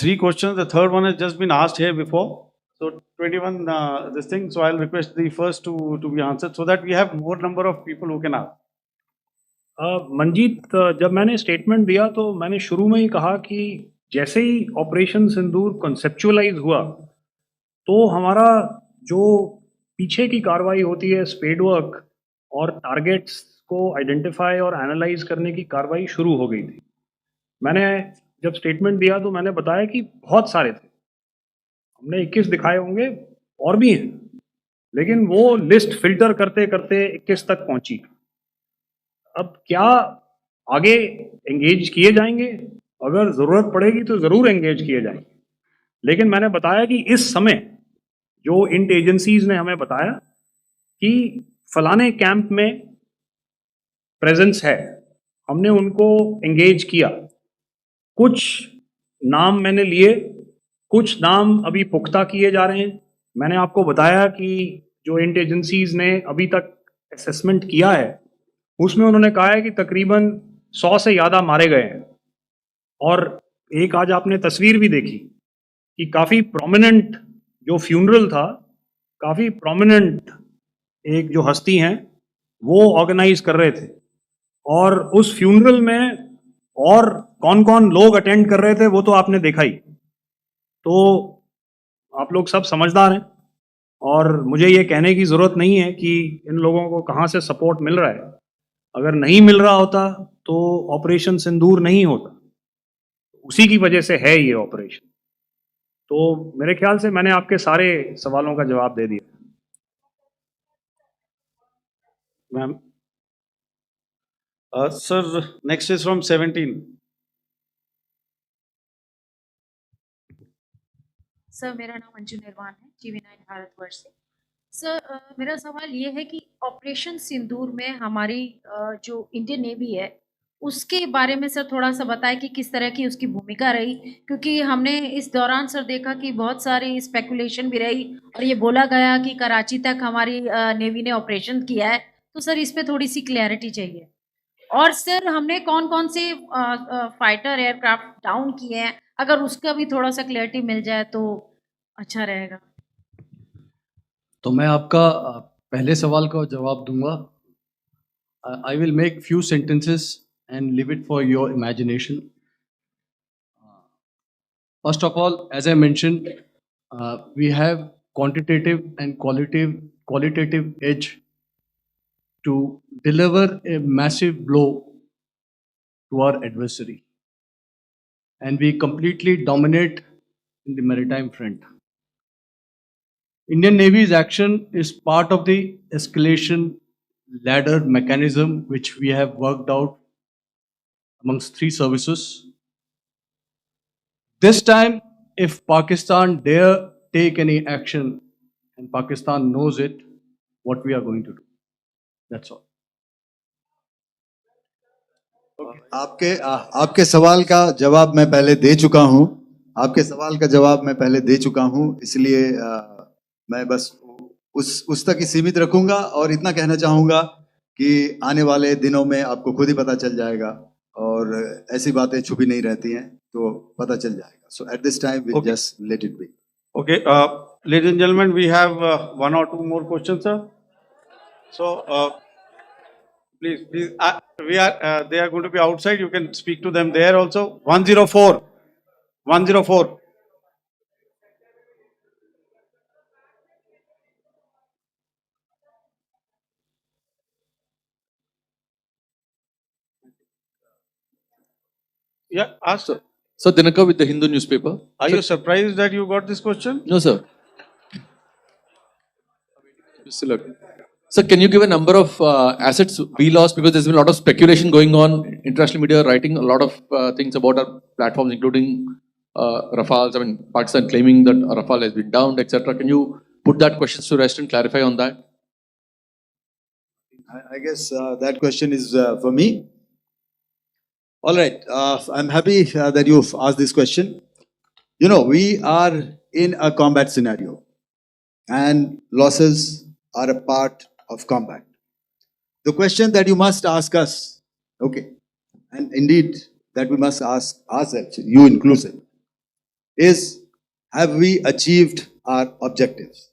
3 questions. The third one has just been asked here before. So 21 this thing. So I'll request the first to be answered so that we have more number of people who can ask. Manjeet, जब मैंने statement दिया तो मैंने शुरू में ही कहा कि जैसे ही ऑपरेशन सिंदूर कॉन्सेप्चुअलाइज हुआ तो हमारा जो पीछे की कार्रवाई होती है स्पेड वर्क और टारगेट्स को आइडेंटिफाई और एनालाइज करने की कार्रवाई शुरू हो गई थी। मैंने जब स्टेटमेंट दिया तो मैंने बताया कि बहुत सारे थे, हमने 21 दिखाए होंगे और भी हैं, लेकिन वो लिस्ट फिल्टर करते करते 21 तक पहुंची। अब क्या आगे एंगेज किए जाएंगे? अगर जरूरत पड़ेगी तो जरूर एंगेज किए जाएंगे, लेकिन मैंने बताया कि इस समय जो इंट एजेंसीज ने हमें बताया कि फलाने कैंप में प्रेजेंस है, हमने उनको एंगेज किया। कुछ नाम मैंने लिए, कुछ नाम अभी पुख्ता किए जा रहे हैं। मैंने आपको बताया कि जो इंट एजेंसीज ने अभी तक असेसमेंट किया है उसमें उन्होंने कहा है कि तकरीबन 100 से ज़्यादा मारे गए हैं। और एक आज आपने तस्वीर भी देखी कि काफ़ी प्रोमिनेंट जो फ्यूनरल था, काफ़ी प्रोमिनेंट एक जो हस्ती हैं वो ऑर्गेनाइज कर रहे थे, और उस फ्यूनरल में और कौन कौन लोग अटेंड कर रहे थे वो तो आपने देखा ही। तो आप लोग सब समझदार हैं और मुझे ये कहने की ज़रूरत नहीं है कि इन लोगों को कहाँ से सपोर्ट मिल रहा है। अगर नहीं मिल रहा होता तो ऑपरेशन सिंदूर नहीं होता, उसी की वजह से है ये ऑपरेशन। तो मेरे ख्याल से मैंने आपके सारे सवालों का जवाब दे दिया। Ma'am, Sir, next is from 17. Sir, मेरा नाम अंजू निर्वाण है, TV9 भारतवर्ष से। सर, मेरा सवाल ये है कि ऑपरेशन सिंदूर में हमारी जो इंडियन नेवी है उसके बारे में सर थोड़ा सा बताएं कि किस तरह की उसकी भूमिका रही, क्योंकि हमने इस दौरान सर देखा कि बहुत सारी स्पेकुलेशन भी रही और ये बोला गया कि कराची तक हमारी नेवी ने ऑपरेशन किया है। तो सर इस पे थोड़ी सी क्लैरिटी चाहिए। और सर हमने कौन कौन से फाइटर एयरक्राफ्ट डाउन किए हैं, अगर उसका भी थोड़ा सा क्लैरिटी मिल जाए तो अच्छा रहेगा। तो मैं आपका पहले सवाल का जवाब दूंगा. I will make few sentences and live it for your imagination. First of all, as I mentioned, we have quantitative and qualitative edge to deliver a massive blow to our adversary, and we completely dominate in the maritime front. Indian Navy's action is part of the escalation ladder mechanism which we have worked out amongst three services. This time, if Pakistan dare take any action, and Pakistan knows it, what we are going to do. That's all. आपके सवाल का जवाब मैं पहले दे चुका हूं. आपके सवाल का जवाब मैं पहले दे चुका हूं, इसलिए मैं बस उस तक ही सीमित रखूंगा और इतना कहना चाहूंगा कि आने वाले दिनों में आपको खुद ही पता चल जाएगा और ऐसी बातें छुपी नहीं रहती हैं, तो पता चल जाएगा. So at this time, we'll just let it be. Okay, ladies and gentlemen, we have one or two more questions, sir. So, please, they are going to be outside. You can speak to them there also. 104. 104. Yeah, ask. Sir, Dinakar with the Hindu newspaper. Are you surprised that you got this question? No, sir. Still okay. Sir, can you give a number of assets we lost, because there's been a lot of speculation going on, international media writing a lot of things about our platforms, including Rafales. I mean, Pakistan claiming that Rafale has been downed, etc. Can you put that question to rest and clarify on that? I guess that question is for me. All right, I'm happy that you've asked this question. You know, we are in a combat scenario and losses are a part of combat. The question that you must ask us, okay, and indeed that we must ask ourselves, you inclusive, is have we achieved our objectives?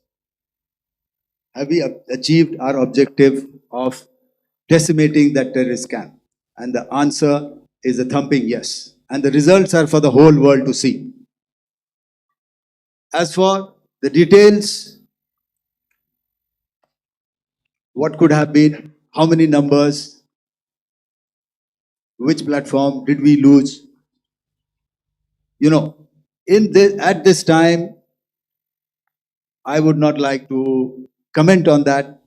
Have we achieved our objective of decimating that terrorist camp? And the answer is a thumping yes. And the results are for the whole world to see. As for the details, what could have been, how many numbers, which platform did we lose? You know, at this time, I would not like to comment on that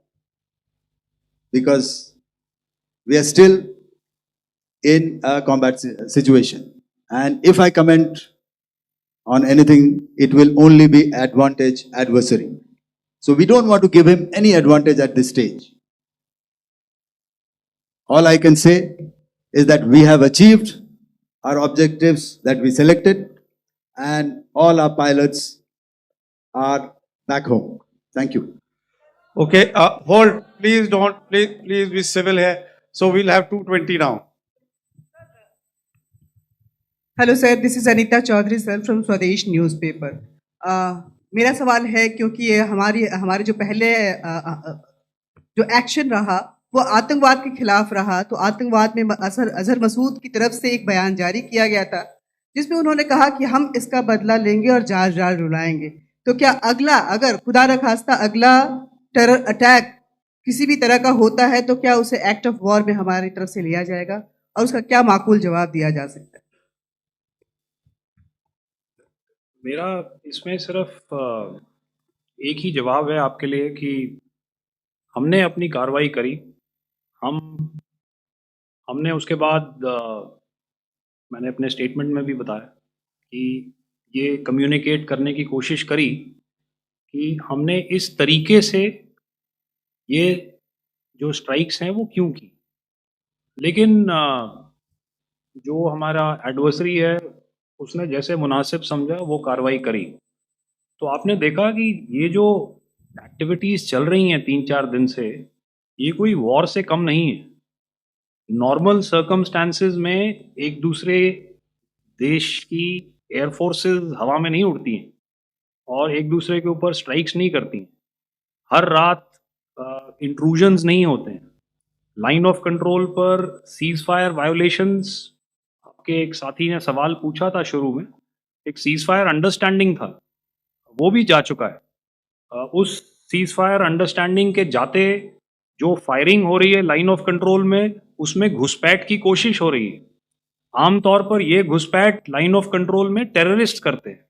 because we are still in a combat situation. And if I comment on anything, it will only be advantage adversary. So we don't want to give him any advantage at this stage. all I can say is that we have achieved our objectives that we selected, and all our pilots are back home. Thank you. Okay, hold, please don't, please be civil here. So we'll have 220 now. Hello sir, this is Anita Chaudhary sir from Swadesh newspaper. मेरा सवाल है, क्योंकि ये हमारे जो पहले जो action रहा वो आतंकवाद के खिलाफ रहा, तो आतंकवाद में अजहर मसूद की तरफ से एक बयान जारी किया गया था जिसमें उन्होंने कहा कि हम इसका बदला लेंगे और जाल जाल रुलाएंगे। तो क्या अगला, अगर खुदा न खास्ता अगला टेरर अटैक किसी भी तरह का होता है, तो क्या उसे एक्ट ऑफ वॉर में हमारी तरफ से लिया जाएगा और उसका क्या माकूल जवाब दिया जा सकता है? मेरा इसमें सिर्फ एक ही जवाब है आपके लिए कि हमने अपनी कार्रवाई करी। हमने उसके बाद मैंने अपने स्टेटमेंट में भी बताया कि ये कम्युनिकेट करने की कोशिश करी कि हमने इस तरीके से ये जो स्ट्राइक्स हैं वो क्यों की। लेकिन जो हमारा एडवर्सरी है उसने जैसे मुनासिब समझा वो कार्रवाई करी। तो आपने देखा कि ये जो एक्टिविटीज़ चल रही हैं 3-4 दिन से, ये कोई वॉर से कम नहीं है। नॉर्मल सर्कमस्टांसेस में एक दूसरे देश की एयरफोर्सेस हवा में नहीं उड़ती हैं और एक दूसरे के ऊपर स्ट्राइक्स नहीं करती हैं। हर रात इंट्रूजन्स नहीं होते हैं। लाइन ऑफ कंट्रोल पर सीज फायर वायोलेशंस, आपके एक साथी ने सवाल पूछा था शुरू में, एक सीज फायर अंडरस्टैंडिंग था, वो भी जा चुका है। उस सीज फायर अंडरस्टैंडिंग के जाते जो फायरिंग हो रही है लाइन ऑफ कंट्रोल में, उसमें घुसपैठ की कोशिश हो रही है। आमतौर पर ये घुसपैठ लाइन ऑफ कंट्रोल में टेररिस्ट करते हैं,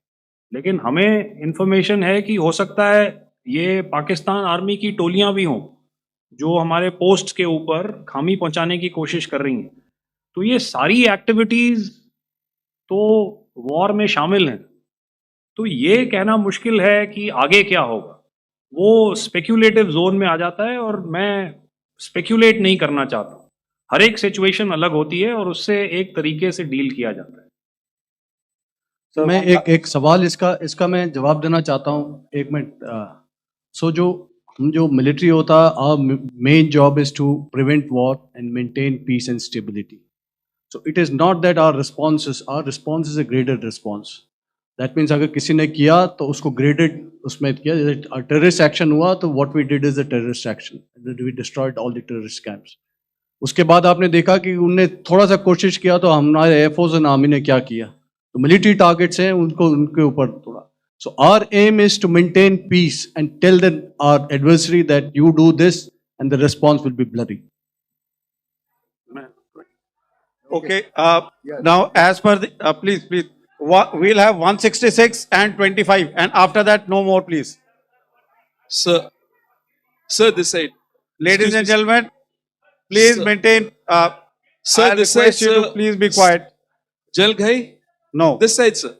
लेकिन हमें इंफॉर्मेशन है कि हो सकता है ये पाकिस्तान आर्मी की टोलियां भी हों जो हमारे पोस्ट के ऊपर खामी पहुंचाने की कोशिश कर रही हैं। तो ये सारी एक्टिविटीज़ तो वॉर में शामिल हैं। तो ये कहना मुश्किल है कि आगे क्या होगा, वो स्पेक्यूलेटिव जोन में आ जाता है और मैं स्पेक्यूलेट नहीं करना चाहता। हर एक सिचुएशन अलग होती है और उससे एक तरीके से डील किया जाता है। मैं एक सवाल इसका मैं जवाब देना चाहता हूँ, 1 मिनट। सो जो मिलिट्री होता है, our main job is to prevent war and maintain peace and stability. So it is not that our response is a graded response. That means अगर किसी ने किया तो उसको graded उसमें किया, जैसे terrorist action हुआ तो what we did is a terrorist action. We destroyed all the terrorist camps. उसके बाद आपने देखा कि उनने थोड़ा सा कोशिश किया तो हमारे एयरफोर्स एंड आर्मी ने क्या किया, तो मिलिट्री टारगेट्स हैं उनके ऊपर थोड़ा। So our aim is to maintain peace and tell our adversary that you do this and the response will be bloody. Okay, now as per the, please, we'll have 166 and 25, and after that, no more, please. Sir, this side. Ladies and gentlemen, please maintain. Sir, I this side, request you to sir. please be quiet. Jal Ghai? No. This side, sir.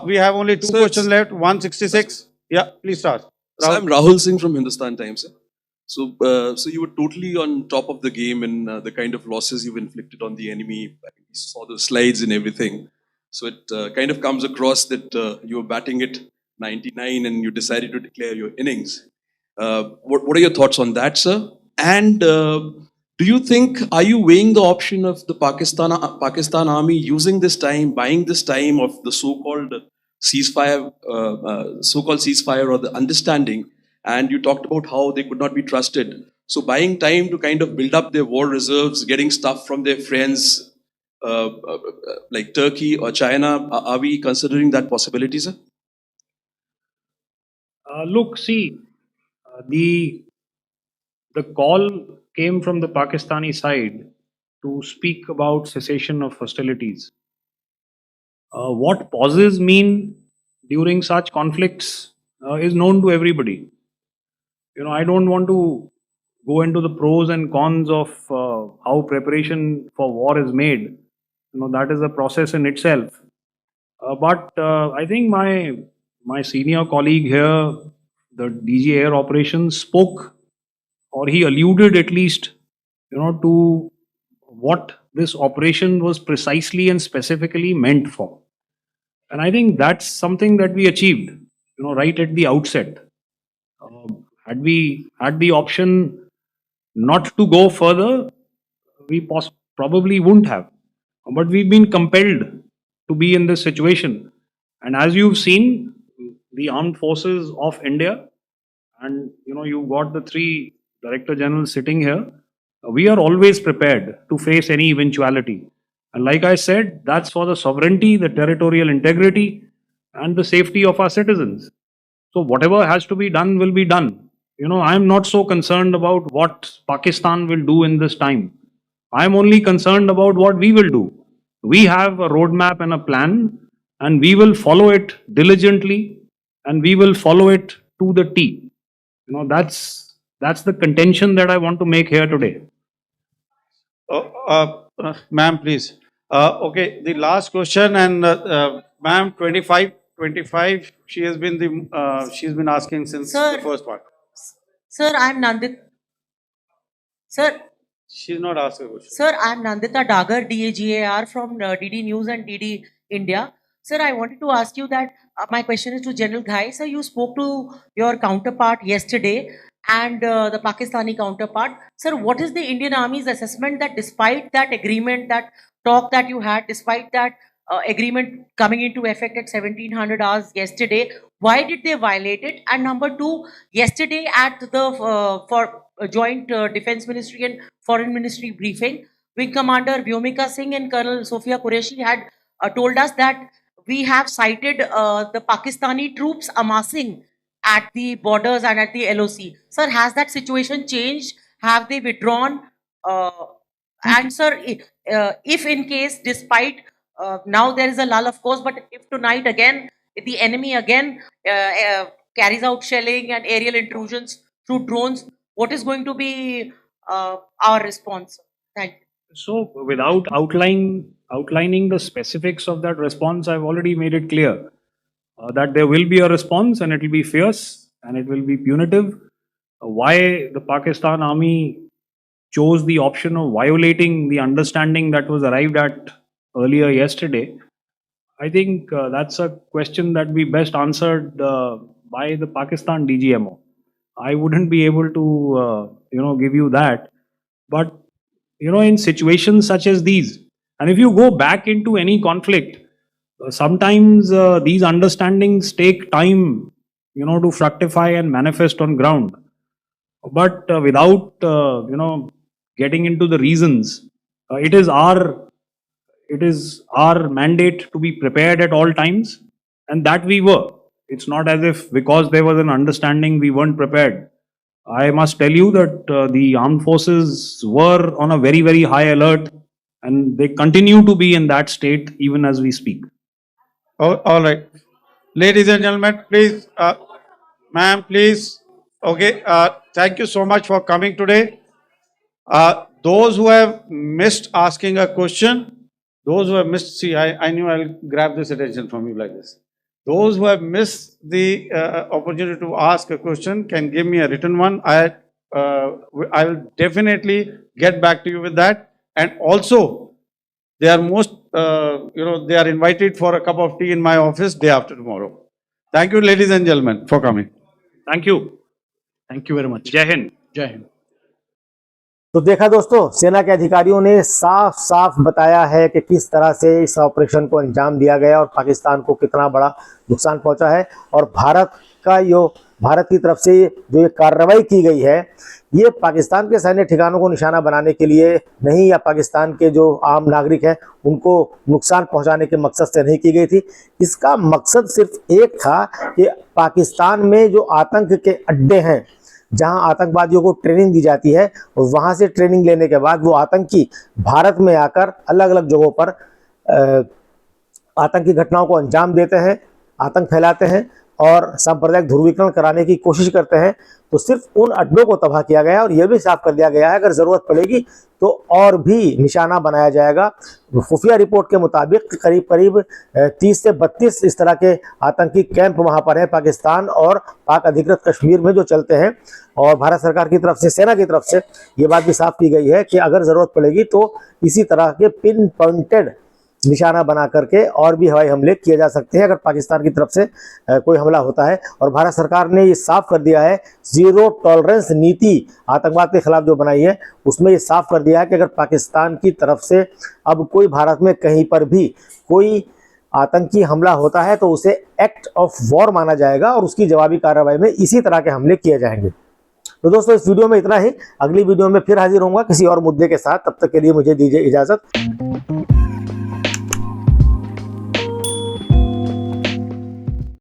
We have only two questions left. 166. Yeah, please start. So I'm Rahul Singh from Hindustan Times, sir. So you were totally on top of the game in the kind of losses you've inflicted on the enemy. I mean, we saw the slides and everything. So it kind of comes across that you were batting it 99 and you decided to declare your innings. What are your thoughts on that, sir? And do you think, are you weighing the option of the Pakistan army using this time, buying this time of the so-called ceasefire or the understanding? And you talked about how they could not be trusted. So buying time to kind of build up their war reserves, getting stuff from their friends like Turkey or China, are we considering that possibility, sir? Look, see, the call came from the Pakistani side to speak about cessation of hostilities. What pauses mean during such conflicts is known to everybody. You know, I don't want to go into the pros and cons of how preparation for war is made. You know, that is a process in itself. But I think my senior colleague here, the DG Air Operations, spoke, or he alluded at least, you know, to what this operation was precisely and specifically meant for. And I think that's something that we achieved, right at the outset. Had we had the option not to go further, we probably wouldn't have. But we've been compelled to be in this situation. And as you've seen, the armed forces of India, and you've got the three Director Generals sitting here, we are always prepared to face any eventuality. And like I said, that's for the sovereignty, the territorial integrity, and the safety of our citizens. So whatever has to be done will be done. I'm not so concerned about what Pakistan will do in this time. I'm only concerned about what we will do. We have a roadmap and a plan, and we will follow it diligently, and we will follow it to the T. That's the contention that I want to make here today. Ma'am, please. Okay, the last question, and ma'am, 25. She has been she's been asking since Sir. the first part. Sir, I'm Nandita. Sir, She's not asked a question. Sir, I'm Nandita Dagar, DGAR from DD News and DD India. Sir, I wanted to ask you that my question is to General Ghai. Sir, you spoke to your counterpart yesterday and the Pakistani counterpart. Sir, what is the Indian Army's assessment that despite that agreement, that talk that you had, despite that agreement coming into effect at 1700 hours yesterday, why did they violate it? And number two, yesterday at the joint Defense Ministry and Foreign Ministry briefing, Wing Commander Vyomika Singh and Colonel Sofia Qureshi had told us that we have cited the Pakistani troops amassing at the borders and at the LOC. Sir, has that situation changed? Have they withdrawn? And sir, if in case, despite now there is a lull, of course, but if tonight again, if the enemy again carries out shelling and aerial intrusions through drones, what is going to be our response? Thank you. So without outlining the specifics of that response, I've already made it clear that there will be a response, and it will be fierce and it will be punitive. Why the Pakistan Army chose the option of violating the understanding that was arrived at earlier yesterday, I think that's a question that we best answered by the Pakistan DGMO. I wouldn't be able to give you that. But in situations such as these, and if you go back into any conflict, sometimes these understandings take time to fructify and manifest on ground. But without getting into the reasons, it is our mandate to be prepared at all times, and that we were. It's not as if because there was an understanding we weren't prepared. I must tell you that the armed forces were on a very, very high alert, and they continue to be in that state even as we speak. All right. Ladies and gentlemen, please, ma'am, please. Okay, thank you so much for coming today. Those who have missed asking a question, those who have missed, see, I knew I'll grab this attention from you like this. Those who have missed the opportunity to ask a question can give me a written one. I will definitely get back to you with that. And also, they are they are invited for a cup of tea in my office day after tomorrow. Thank you, ladies and gentlemen, for coming. Thank you. Thank you very much. Jai Hind. Jai Hind. तो देखा दोस्तों, सेना के अधिकारियों ने साफ साफ बताया है कि किस तरह से इस ऑपरेशन को अंजाम दिया गया और पाकिस्तान को कितना बड़ा नुकसान पहुंचा है। और भारत की तरफ से जो ये कार्रवाई की गई है, ये पाकिस्तान के सैन्य ठिकानों को निशाना बनाने के लिए नहीं, या पाकिस्तान के जो आम नागरिक हैं उनको नुकसान पहुंचाने के मकसद से नहीं की गई थी। इसका मकसद सिर्फ एक था कि पाकिस्तान में जो आतंक के अड्डे हैं, जहां आतंकवादियों को ट्रेनिंग दी जाती है, और वहां से ट्रेनिंग लेने के बाद वो आतंकी भारत में आकर अलग अलग जगहों पर आतंकी घटनाओं को अंजाम देते हैं, आतंक फैलाते हैं। और सांप्रदायिक ध्रुवीकरण कराने की कोशिश करते हैं, तो सिर्फ उन अड्डों को तबाह किया गया है और यह भी साफ कर दिया गया है अगर जरूरत पड़ेगी तो और भी निशाना बनाया जाएगा। खुफिया रिपोर्ट के मुताबिक करीब करीब 30 से 32 इस तरह के आतंकी कैंप वहां पर है पाकिस्तान और पाक अधिकृत कश्मीर में जो चलते हैं। और भारत सरकार की तरफ से, सेना की तरफ से ये बात भी साफ की गई है कि अगर जरूरत पड़ेगी तो इसी तरह के पिन पॉइंटेड निशाना बना करके और भी हवाई हमले किए जा सकते हैं अगर पाकिस्तान की तरफ से कोई हमला होता है। और भारत सरकार ने ये साफ कर दिया है, जीरो टॉलरेंस नीति आतंकवाद के खिलाफ जो बनाई है उसमें ये साफ कर दिया है कि अगर पाकिस्तान की तरफ से अब कोई भारत में कहीं पर भी कोई आतंकी हमला होता है तो उसे एक्ट ऑफ वॉर माना जाएगा और उसकी जवाबी कार्रवाई में इसी तरह के हमले किए जाएंगे। तो दोस्तों इस वीडियो में इतना ही, अगली वीडियो में फिर हाजिर होऊंगा किसी और मुद्दे के साथ। तब तक के लिए मुझे दीजिए इजाजत।